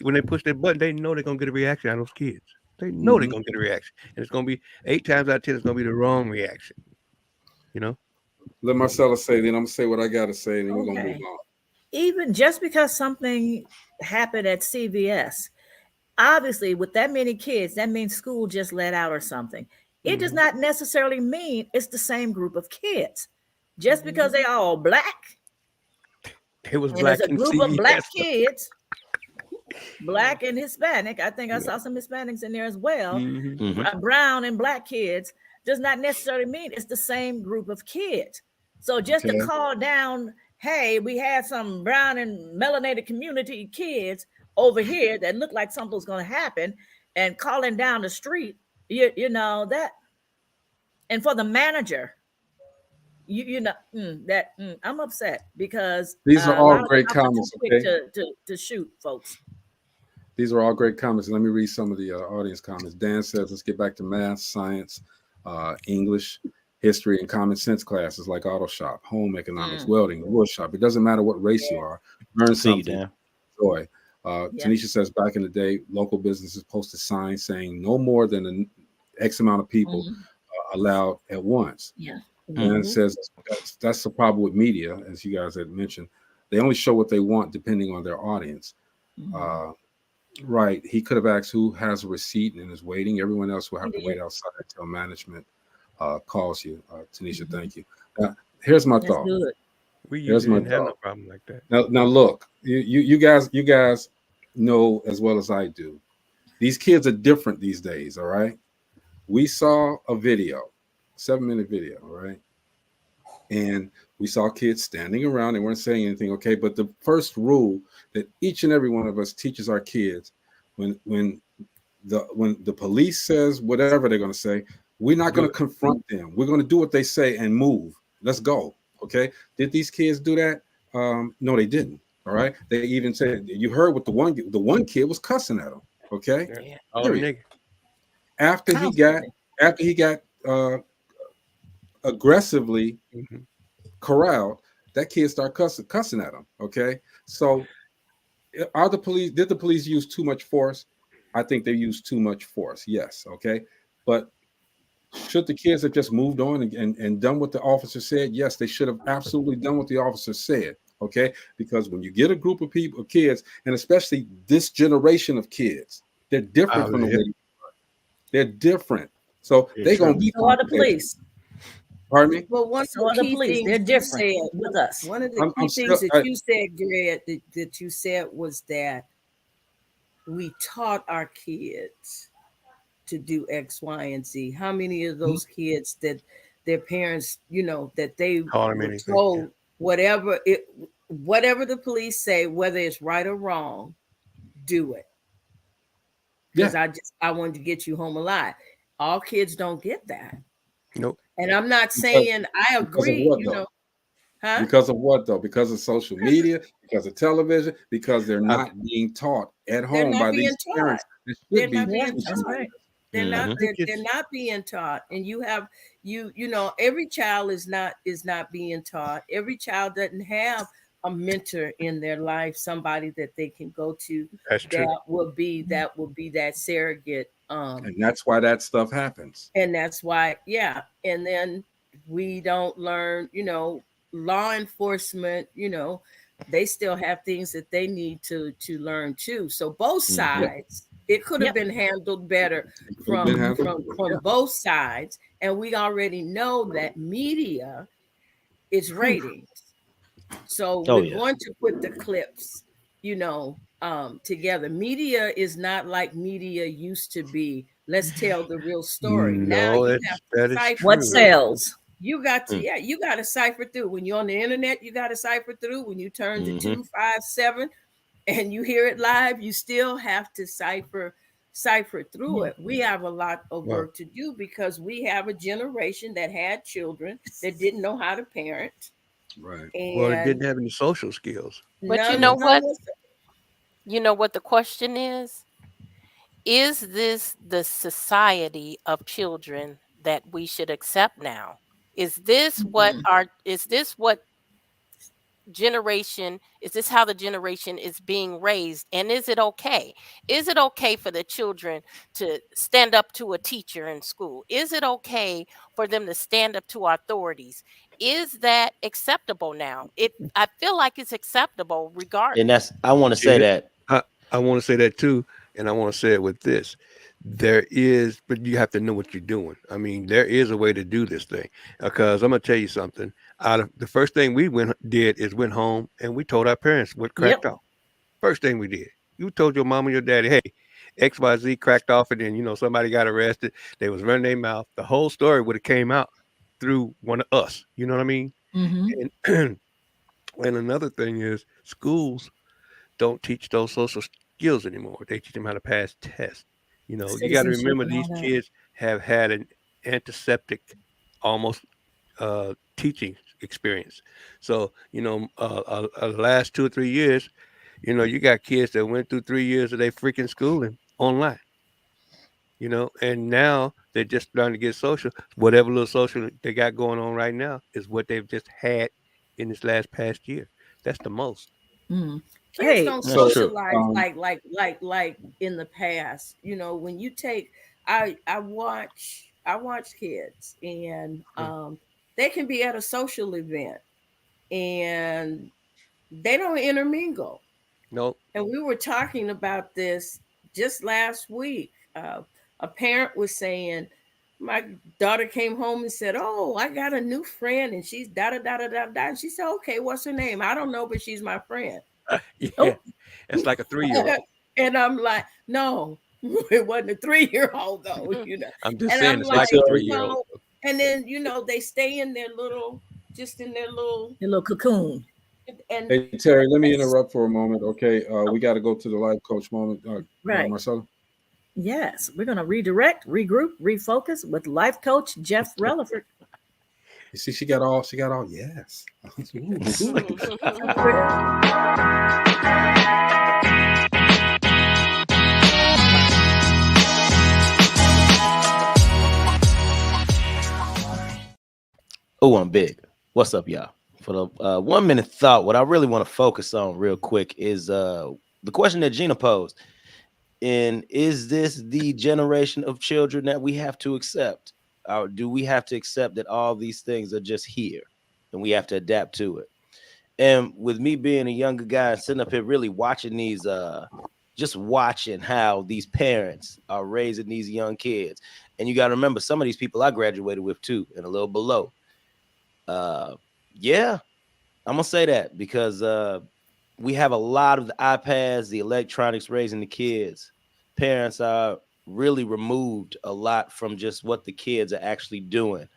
Speaker 11: When they push that button, they know they're gonna get a reaction out of those kids. They know they're gonna get a reaction, and it's gonna be 8 times out of 10. It's gonna be the wrong reaction. You know.
Speaker 8: Let Marcella say, then I'm gonna say what I gotta say, and then we're gonna move on.
Speaker 10: Even just because something happened at CVS, obviously, with that many kids, that means school just let out or something. It does not necessarily mean it's the same group of kids. Just because they all black,
Speaker 11: It was
Speaker 10: and
Speaker 11: black
Speaker 10: there's a
Speaker 11: in
Speaker 10: group of black
Speaker 11: CES.
Speaker 10: kids, black and Hispanic. I think I saw some Hispanics in there as well. Brown and black kids does not necessarily mean it's the same group of kids. So just to call down, hey, we had some brown and melanated community kids over here that looked like something was going to happen, and calling down the street, you know that. And for the manager, I'm upset because
Speaker 8: these are
Speaker 10: a
Speaker 8: all
Speaker 10: lot of
Speaker 8: great
Speaker 10: cops are too
Speaker 8: comments.
Speaker 10: quick
Speaker 8: Okay,
Speaker 10: to shoot folks.
Speaker 8: these are all great comments. Let me read some of the audience comments. Dan says, let's get back to math, science, English, history, and common sense classes like auto shop, home economics, welding, wood shop. It doesn't matter what race you are. Learn something. Joy. Tanisha says, back in the day, local businesses posted signs saying no more than an X amount of people allowed at once. And it says that's the problem with media, as you guys had mentioned. They only show what they want depending on their audience. Right. He could have asked who has a receipt and is waiting. Everyone else will have to wait outside until management calls you. Tanisha, thank you. Here's my thought.
Speaker 11: We
Speaker 8: Here's
Speaker 11: usually
Speaker 8: my
Speaker 11: didn't have no
Speaker 8: thought.
Speaker 11: problem like that.
Speaker 8: Now look, you guys know as well as I do. These kids are different these days, all right? We saw a video, 7-minute video, all right? And we saw kids standing around. They weren't saying anything, okay? But the first rule that each and every one of us teaches our kids, when the police says whatever they're going to say, we're not going to confront them. We're going to do what they say and move. Let's go, okay? Did these kids do that? No, they didn't. All right. They even said, you heard what the one kid was cussing at him. Okay.
Speaker 11: Yeah.
Speaker 8: After he got aggressively corralled, that kid started cussing at him. Okay. So did the police use too much force? I think they used too much force. Yes. Okay. But should the kids have just moved on and done what the officer said? Yes, they should have absolutely done what the officer said. Okay, because when you get a group of kids, and especially this generation of kids, they're different from the way they're different. So they're going to be.
Speaker 10: So are the police.
Speaker 8: Pardon me?
Speaker 12: Well, one of
Speaker 10: So are
Speaker 12: the
Speaker 10: the
Speaker 12: key
Speaker 10: police.
Speaker 12: things
Speaker 10: They're
Speaker 12: you
Speaker 10: different
Speaker 12: said
Speaker 10: with us.
Speaker 12: One of the key things that you said, Greg, that you said was that we taught our kids to do X, Y, and Z. How many of those kids that their parents, that they were told whatever the police say, whether it's right or wrong, do it. Because I wanted to get you home alive. All kids don't get that.
Speaker 11: Nope.
Speaker 12: And I'm not saying I agree, Huh?
Speaker 8: Because of what though? Because of social media, because of television, because they're not being taught at home by these parents.
Speaker 12: They're not being taught. They're not being taught. And you have every child is not being taught. Every child doesn't have a mentor in their life, somebody that they can go to.
Speaker 11: That's true.
Speaker 12: That will be that surrogate.
Speaker 8: And that's why that stuff happens.
Speaker 12: And that's why, and then we don't learn, law enforcement, they still have things that they need to learn too. So both sides, it could have been handled better from both sides. And we already know that media is ratings. So we're going to put the clips, together. Media is not like media used to be. Let's tell the real story. Now you have to cipher
Speaker 10: what sells.
Speaker 12: You got to, you got to cipher through. When you're on the internet, you got to cipher through. When you turn to 257 and you hear it live, you still have to cipher through it. We have a lot of work to do because we have a generation that had children that didn't know how to parent.
Speaker 8: Right.
Speaker 11: Well, it didn't have any social skills.
Speaker 9: But you know what? You know what the question is? Is this the society of children that we should accept now? Is this what generation, is this how the generation is being raised? And is it okay? Is it okay for the children to stand up to a teacher in school? Is it okay for them to stand up to authorities? Is that acceptable now? I feel like it's acceptable regardless.
Speaker 13: And I want to say that.
Speaker 11: I want to say that too. and I want to say it with this. There is, but you have to know what you're doing. I mean, there is a way to do this thing, because I'm gonna tell you something. Out of the first thing we did is went home and we told our parents what cracked
Speaker 10: Yep.
Speaker 11: off. First thing we did, you told your mom and your daddy, hey, XYZ cracked off, and then somebody got arrested. They was running their mouth. The whole story would have came out through one of us. You know what I mean?
Speaker 10: Mm-hmm.
Speaker 11: And and another thing is schools don't teach those social skills anymore. They teach them how to pass tests. You got to
Speaker 10: Citizenship
Speaker 11: remember
Speaker 10: and all
Speaker 11: these
Speaker 10: that.
Speaker 11: kids have had an antiseptic, almost teaching experience. So the last 2 or 3 years, you got kids that went through 3 years of their freaking schooling online. And now they're just starting to get social. Whatever little social they got going on right now is what they've just had in this last past year. That's the most.
Speaker 10: Mm.
Speaker 12: Kids
Speaker 10: Hey,
Speaker 12: don't
Speaker 8: So,
Speaker 12: socialize like in the past. When you take I watch kids, and they can be at a social event and they don't intermingle.
Speaker 11: Nope.
Speaker 12: And we were talking about this just last week. A parent was saying, my daughter came home and said, "Oh, I got a new friend, and she's da da da da da da." And she said, "Okay, what's her name? I don't know, but she's my friend."
Speaker 11: Yeah,
Speaker 12: Oh.
Speaker 11: it's like a 3-year-old.
Speaker 12: And I'm like, no, it wasn't a 3-year-old though,
Speaker 11: I'm just
Speaker 12: And
Speaker 11: saying
Speaker 12: I'm
Speaker 11: it's like
Speaker 12: like,
Speaker 11: a 3-year-old.
Speaker 12: and then they stay in their little,
Speaker 10: a little cocoon.
Speaker 12: and
Speaker 8: hey Terry, let me interrupt for a moment. Okay, we got to go to the life coach moment.
Speaker 10: Right.
Speaker 8: Marcelo.
Speaker 10: Yes, we're going to redirect, regroup, refocus with life coach Jeff Relaford.
Speaker 8: You see, she got all. Yes.
Speaker 13: Oh, I'm big. What's up, y'all? For the 1 minute thought, what I really want to focus on real quick is the question that Gina posed. And is this the generation of children that we have to accept? Or do we have to accept that all these things are just here and we have to adapt to it? And with me being a younger guy and sitting up here really watching these, just watching how these parents are raising these young kids. And you got to remember, some of these people I graduated with too, and a little below. Yeah, I'm gonna say that because we have a lot of the iPads, the electronics raising the kids. Parents are really removed a lot from just what the kids are actually doing.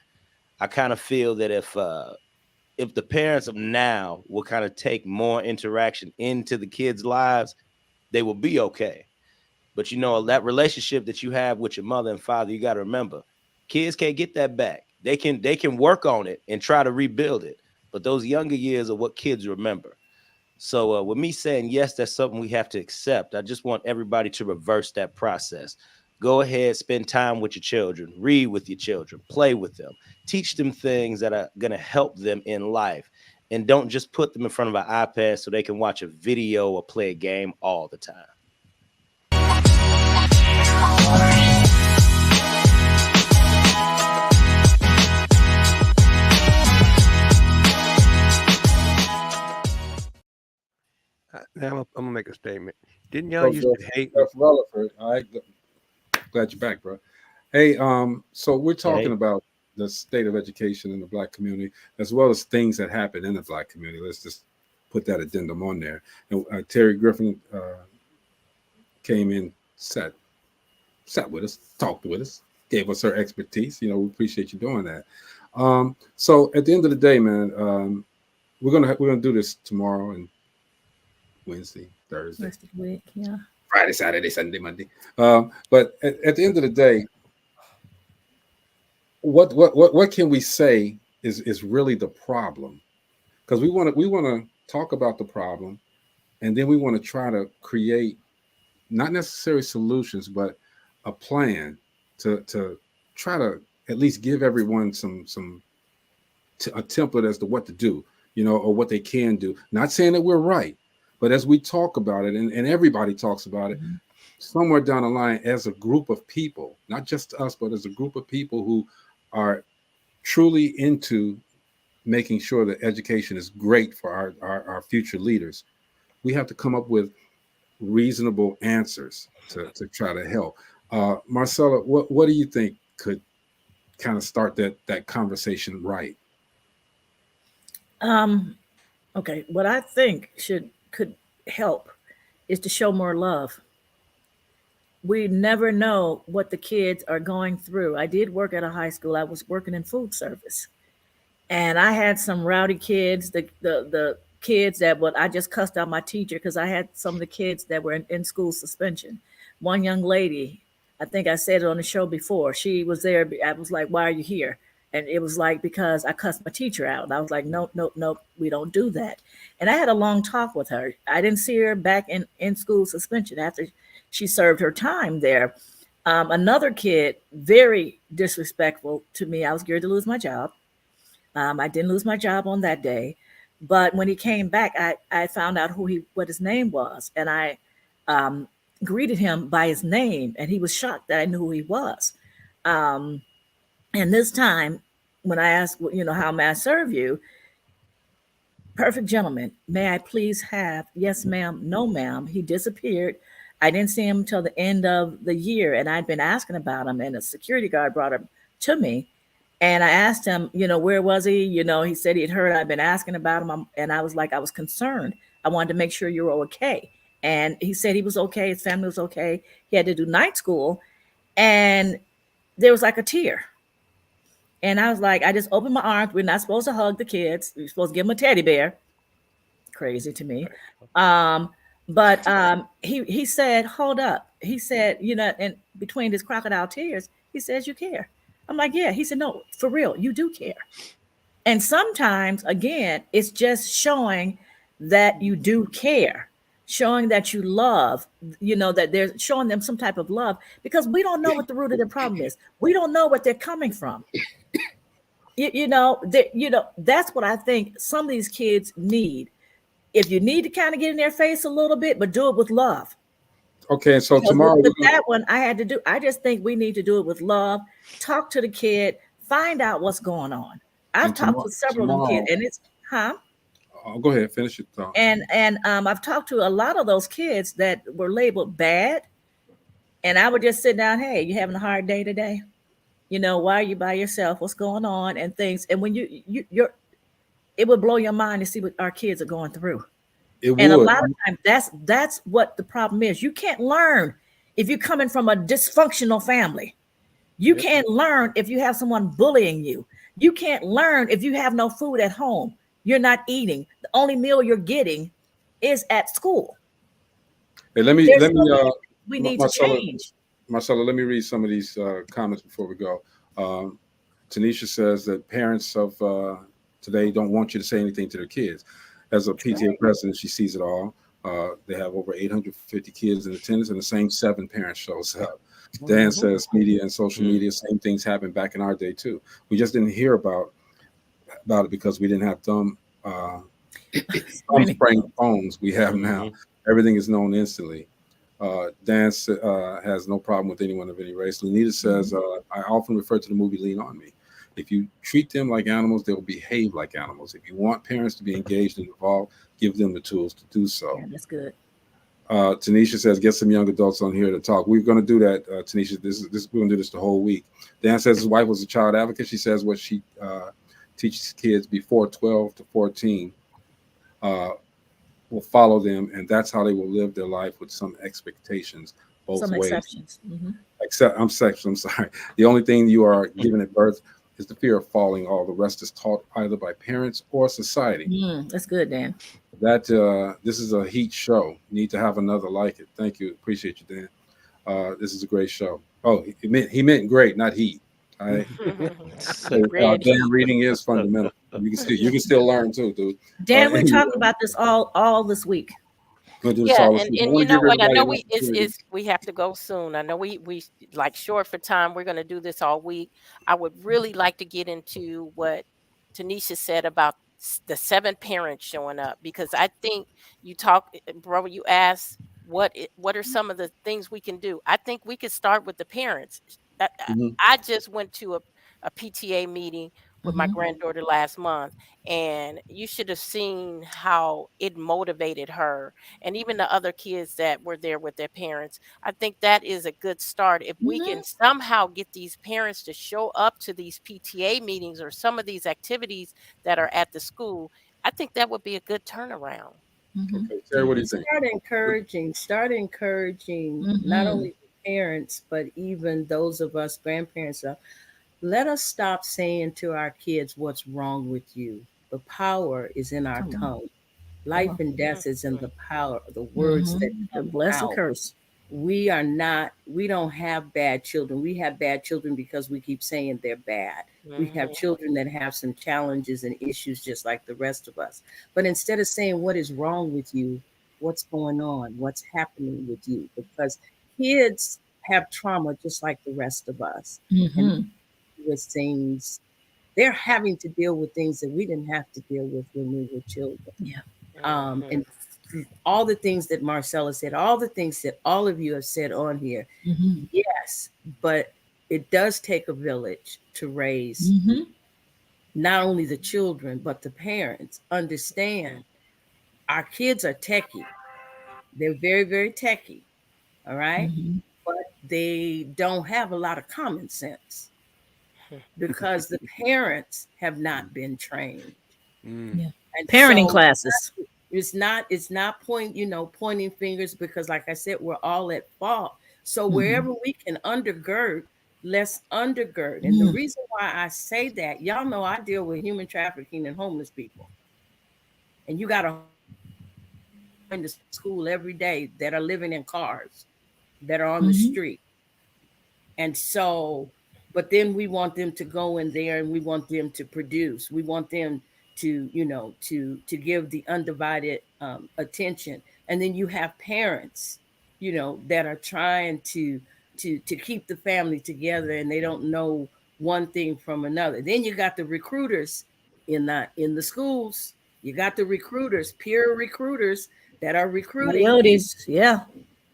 Speaker 13: I kind of feel that if the parents of now will kind of take more interaction into the kids' lives, they will be okay. But that relationship that you have with your mother and father, you got to remember, kids can't get that back. They can work on it and try to rebuild it, but those younger years are what kids remember. So with me saying yes, that's something we have to accept. I just want everybody to reverse that process. Go ahead, spend time with your children, read with your children, play with them, teach them things that are going to help them in life, and don't just put them in front of an iPad so they can watch a video or play a game all the time.
Speaker 11: Now I'm gonna make a statement. Didn't y'all used to hate?
Speaker 8: Relaford, all right, glad you're back, bro. Hey, so we're talking about the state of education in the Black community, as well as things that happen in the Black community. Let's just put that addendum on there. And Terry Griffin came in, sat with us, talked with us, gave us her expertise. We appreciate you doing that. So at the end of the day, man, we're gonna do this tomorrow and Wednesday, Thursday,
Speaker 10: Rest of the week, yeah.
Speaker 8: Friday, Saturday, Sunday, Monday. But at the end of the day, what can we say is really the problem? Because we want to talk about the problem, and then we want to try to create not necessarily solutions, but a plan to try to at least give everyone a template as to what to do, or what they can do. Not saying that we're right, but as we talk about it, and everybody talks about it, somewhere down the line, as a group of people, not just us, but as a group of people who are truly into making sure that education is great for our future leaders, we have to come up with reasonable answers to try to help. Marcella, what do you think could kind of start that conversation right?
Speaker 10: Okay, what I think could help is to show more love. We never know what the kids are going through. I did work at a high school. I was working in food service, and I had some rowdy kids. The kids that what I just cussed out my teacher because I had some of the kids that were in school suspension. One young lady, I think I said it on the show before. She was there. I was like, "Why are you here?" And it was like because I cussed my teacher out. And I was like, "Nope, nope, nope. We don't do that." And I had a long talk with her. I didn't see her back in school suspension after she served her time there. Another kid, very disrespectful to me. I was scared to lose my job. I didn't lose my job on that day, but when he came back, I found out what his name was, and I greeted him by his name, and he was shocked that I knew who he was. Um, and this time, when I asked, how may I serve you? Perfect gentleman, may I please have, yes, ma'am, no, ma'am. He disappeared. I didn't see him until the end of the year, and I'd been asking about him, and a security guard brought him to me. And I asked him, where was he? He said he had heard I'd been asking about him. And I was like, I was concerned. I wanted to make sure you were okay. And he said he was okay. His family was okay. He had to do night school. And there was like a tear. And I was like, I just opened my arms. We're not supposed to hug the kids. We're supposed to give them a teddy bear. Crazy to me. But he said, hold up. He said, and between his crocodile tears, he says, you care. I'm like, yeah. He said, no, for real, you do care. And sometimes, again, it's just showing that you do care, showing that you love, that they're showing them some type of love because we don't know what the root of the problem is. We don't know what they're coming from. That's what I think some of these kids need. If you need to kind of get in their face a little bit, but do it with love.
Speaker 8: Okay, so
Speaker 10: Because
Speaker 8: tomorrow
Speaker 10: with that one, I just think we need to do it with love. Talk to the kid, find out what's going on. I've talked to several of them kids, and it's
Speaker 8: go ahead, finish your thought.
Speaker 10: And I've talked to a lot of those kids that were labeled bad, and I would just sit down. Hey, you having a hard day today? Why are you by yourself? What's going on? And things. And when it would blow your mind to see what our kids are going through. And a lot of times that's what the problem is. You can't learn if you're coming from a dysfunctional family. You can't learn if you have someone bullying you. You can't learn if you have no food at home. You're not eating. The only meal you're getting is at school.
Speaker 8: Hey,
Speaker 10: we need to change.
Speaker 8: Marcella, let me read some of these comments before we go. Tanisha says that parents of today don't want you to say anything to their kids. As a PTA president, she sees it all. They have over 850 kids in attendance, and the same 7 parents shows up. Dan says media and social media, same things happened back in our day too. We just didn't hear about it because we didn't have thumb spring phones we have now. Everything is known instantly. Dan has no problem with anyone of any race. Lenita says, I often refer to the movie Lean On Me. If you treat them like animals, they'll behave like animals. If you want parents to be engaged and involved, give them the tools to do so.
Speaker 10: Yeah, that's good.
Speaker 8: Tanisha says, get some young adults on here to talk. We're going to do that, Tanisha. We're going to do this the whole week. Dan says his wife was a child advocate. She says what she teaches kids before 12 to 14 will follow them, and that's how they will live their life with some expectations both
Speaker 10: some
Speaker 8: ways.
Speaker 10: Exceptions.
Speaker 8: I'm sorry. The only thing you are given at birth is the fear of falling. All the rest is taught either by parents or society.
Speaker 10: That's good, Dan.
Speaker 8: This is a heat show. You need to have another like it. Thank you. Appreciate you, Dan. This is a great show. Oh, he meant great, not heat. All right. Dan, reading is fundamental. You can still learn too, dude.
Speaker 10: Dan, we talked about this all this week.
Speaker 9: And you know what? I know we have to go soon. I know we like short for time. We're going to do this all week. I would really like to get into what Tanisha said about the 7 parents showing up, because I think you asked what are some of the things we can do. I think we could start with the parents. I just went to a PTA meeting with my granddaughter last month, and you should have seen how it motivated her and even the other kids that were there with their parents. I think that is a good start. If we can somehow get these parents to show up to these PTA meetings or some of these activities that are at the school, I think that would be a good turnaround.
Speaker 8: Okay, Terry, what do you think?
Speaker 12: Start encouraging not only the parents, but even those of us grandparents. Let us stop saying to our kids what's wrong with you. The power is in our tongue. Life and death is in the power of the words that
Speaker 10: The
Speaker 12: come
Speaker 10: bless and
Speaker 12: out.
Speaker 10: curse.
Speaker 12: We don't have bad children. We have bad children because we keep saying they're bad. We have children that have some challenges and issues just like the rest of us. But instead of saying what is wrong with you, what's going on, what's happening with you, because kids have trauma just like the rest of us. And with things, they're having to deal with things that we didn't have to deal with when we were children.
Speaker 10: Yeah.
Speaker 12: And all the things that Marcella said, all the things that all of you have said on here, yes, but it does take a village to raise not only the children, but the parents. Understand, our kids are techie. They're very, very techie, all right? But they don't have a lot of common sense because the parents have not been trained.
Speaker 10: Yeah.
Speaker 12: And
Speaker 10: Parenting
Speaker 12: so
Speaker 10: classes.
Speaker 12: it's not pointing fingers, because like I said, we're all at fault. So wherever we can undergird, let's undergird. And the reason why I say that, y'all know I deal with human trafficking and homeless people. And you got to in the school every day that are living in cars, that are on the street. And so, but then we want them to go in there and we want them to produce. We want them to, to give the undivided attention. And then you have parents, that are trying to keep the family together, and they don't know one thing from another. Then you got the recruiters in the schools. You got the recruiters, peer recruiters that are recruiting.
Speaker 10: Coyotes, yeah.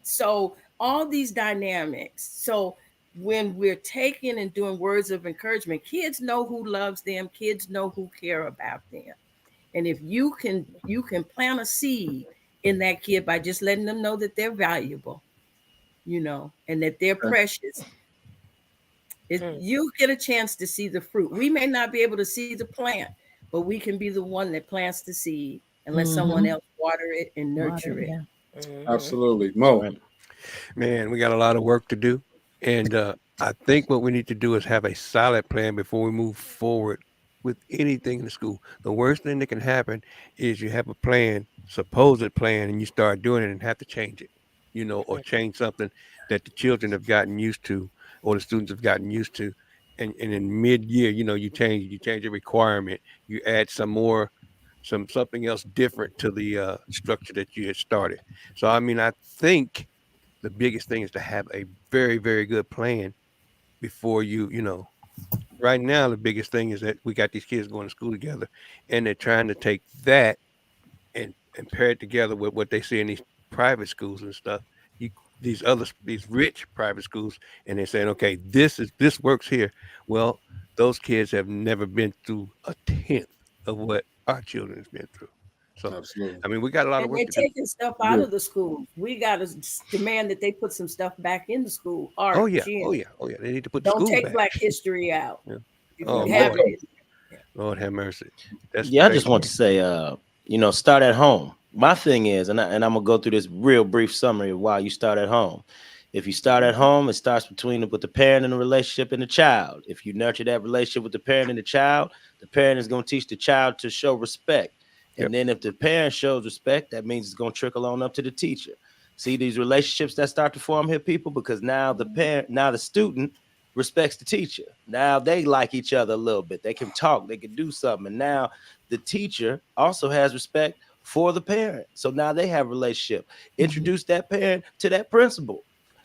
Speaker 12: So all these dynamics. So when we're taking and doing words of encouragement, kids know who loves them, kids know who care about them. And if you can plant a seed in that kid by just letting them know that they're valuable, and that they're precious, you get a chance to see the fruit. We may not be able to see the plant, but we can be the one that plants the seed and let someone else water it and nurture it.
Speaker 8: Absolutely. Mo.
Speaker 11: Man, we got a lot of work to do. And I think what we need to do is have a solid plan before we move forward with anything in the school. The worst thing that can happen is you have a plan, supposed plan, and you start doing it and have to change it, or change something that the children have gotten used to or the students have gotten used to. And in mid-year, you change a requirement, you add something else different to the structure that you had started. So, I mean, I think the biggest thing is to have a very, very good plan before right now, the biggest thing is that we got these kids going to school together, and they're trying to take that and pair it together with what they see in these private schools and stuff. These rich private schools, and they're saying, okay, this works here. Well, those kids have never been through a tenth of what our children has been through. So,
Speaker 8: absolutely.
Speaker 11: I mean, we got a lot of
Speaker 12: And
Speaker 11: work
Speaker 12: they're
Speaker 11: to do.
Speaker 12: taking stuff out of the school. We got to demand that they put some stuff back in the school. Art,
Speaker 11: Oh yeah,
Speaker 12: gym.
Speaker 11: oh yeah, oh yeah. They need to put
Speaker 12: Don't
Speaker 11: school
Speaker 12: take
Speaker 11: back.
Speaker 12: Black history out.
Speaker 11: Yeah.
Speaker 12: If
Speaker 11: Oh
Speaker 12: you have
Speaker 11: Lord.
Speaker 12: it.
Speaker 11: Lord have mercy.
Speaker 13: I just want to say, start at home. My thing is, and I'm gonna go through this real brief summary of why you start at home. If you start at home, it starts with the parent and the relationship and the child. If you nurture that relationship with the parent and the parent is going to teach the child to show respect. And then if the parent shows respect, that means it's going to trickle on up to the teacher. See these relationships that start to form here, people, because now the student respects the teacher. Now they like each other a little bit. They can talk, they can do something. And now the teacher also has respect for the parent. So now they have a relationship. Introduce that parent to that principal.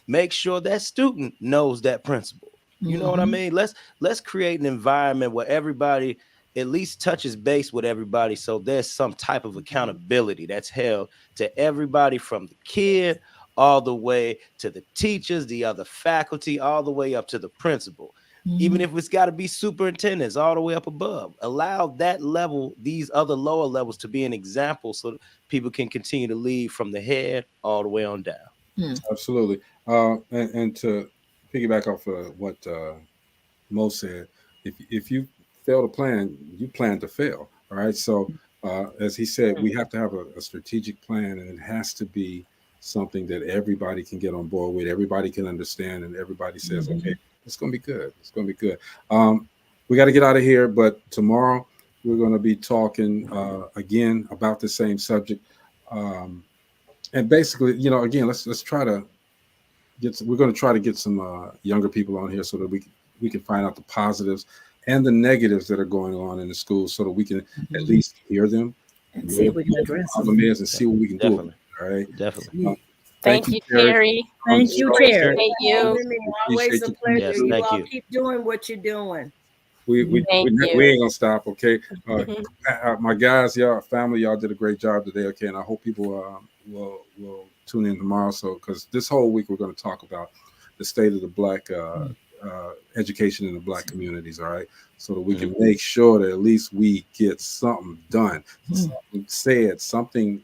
Speaker 13: Make sure that student knows that principal. You know what I mean? Let's create an environment where everybody at least touches base with everybody, so there's some type of accountability that's held to everybody, from the kid all the way to the teachers, the other faculty, all the way up to the principal. even if it's got to be superintendents all the way up above. Allow that level, these other lower levels, to be an example so that people can continue to lead from the head all the way on down.
Speaker 8: Absolutely. And to piggyback off of what Mo said, if you fail to plan, you plan to fail. All right. So as he said, we have to have a strategic plan, and it has to be something that everybody can get on board with, everybody can understand, and everybody says, okay, it's going to be good. It's going to be good. We got to get out of here, but tomorrow we're going to be talking again about the same subject. And basically, you know, again, let's try to we're going to try to get some younger people on here so that we can find out the positives and the negatives that are going on in the schools, so that we can at least hear them
Speaker 12: and see if we can address them
Speaker 8: and see what we can do. All right.
Speaker 13: Definitely.
Speaker 9: Thank you, Terry.
Speaker 12: Thank you, Terry.
Speaker 9: Appreciate you.
Speaker 12: Always a pleasure.
Speaker 13: Yes,
Speaker 12: you
Speaker 13: thank
Speaker 12: all
Speaker 13: you.
Speaker 12: keep doing what you're doing.
Speaker 8: We
Speaker 9: Thank you.
Speaker 8: ain't gonna stop. Okay. My guys, y'all family, y'all did a great job today. Okay. And I hope people will tune in tomorrow. So, because this whole week we're going to talk about the state of the Black education in the Black communities. All right. So that we can make sure that at least we get something done, something said, something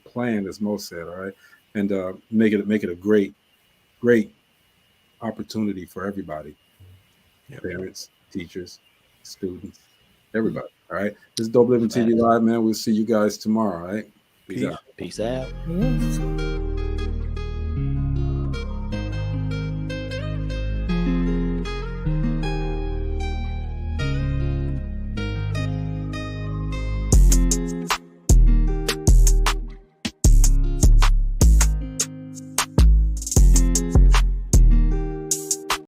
Speaker 8: planned, as Mo said. All right. And make it a great opportunity for everybody. Parents, teachers, students, everybody. All right. This is Dope Living TV Live, man. We'll see you guys tomorrow. All right. Peace out.
Speaker 13: Peace out.
Speaker 12: Yes.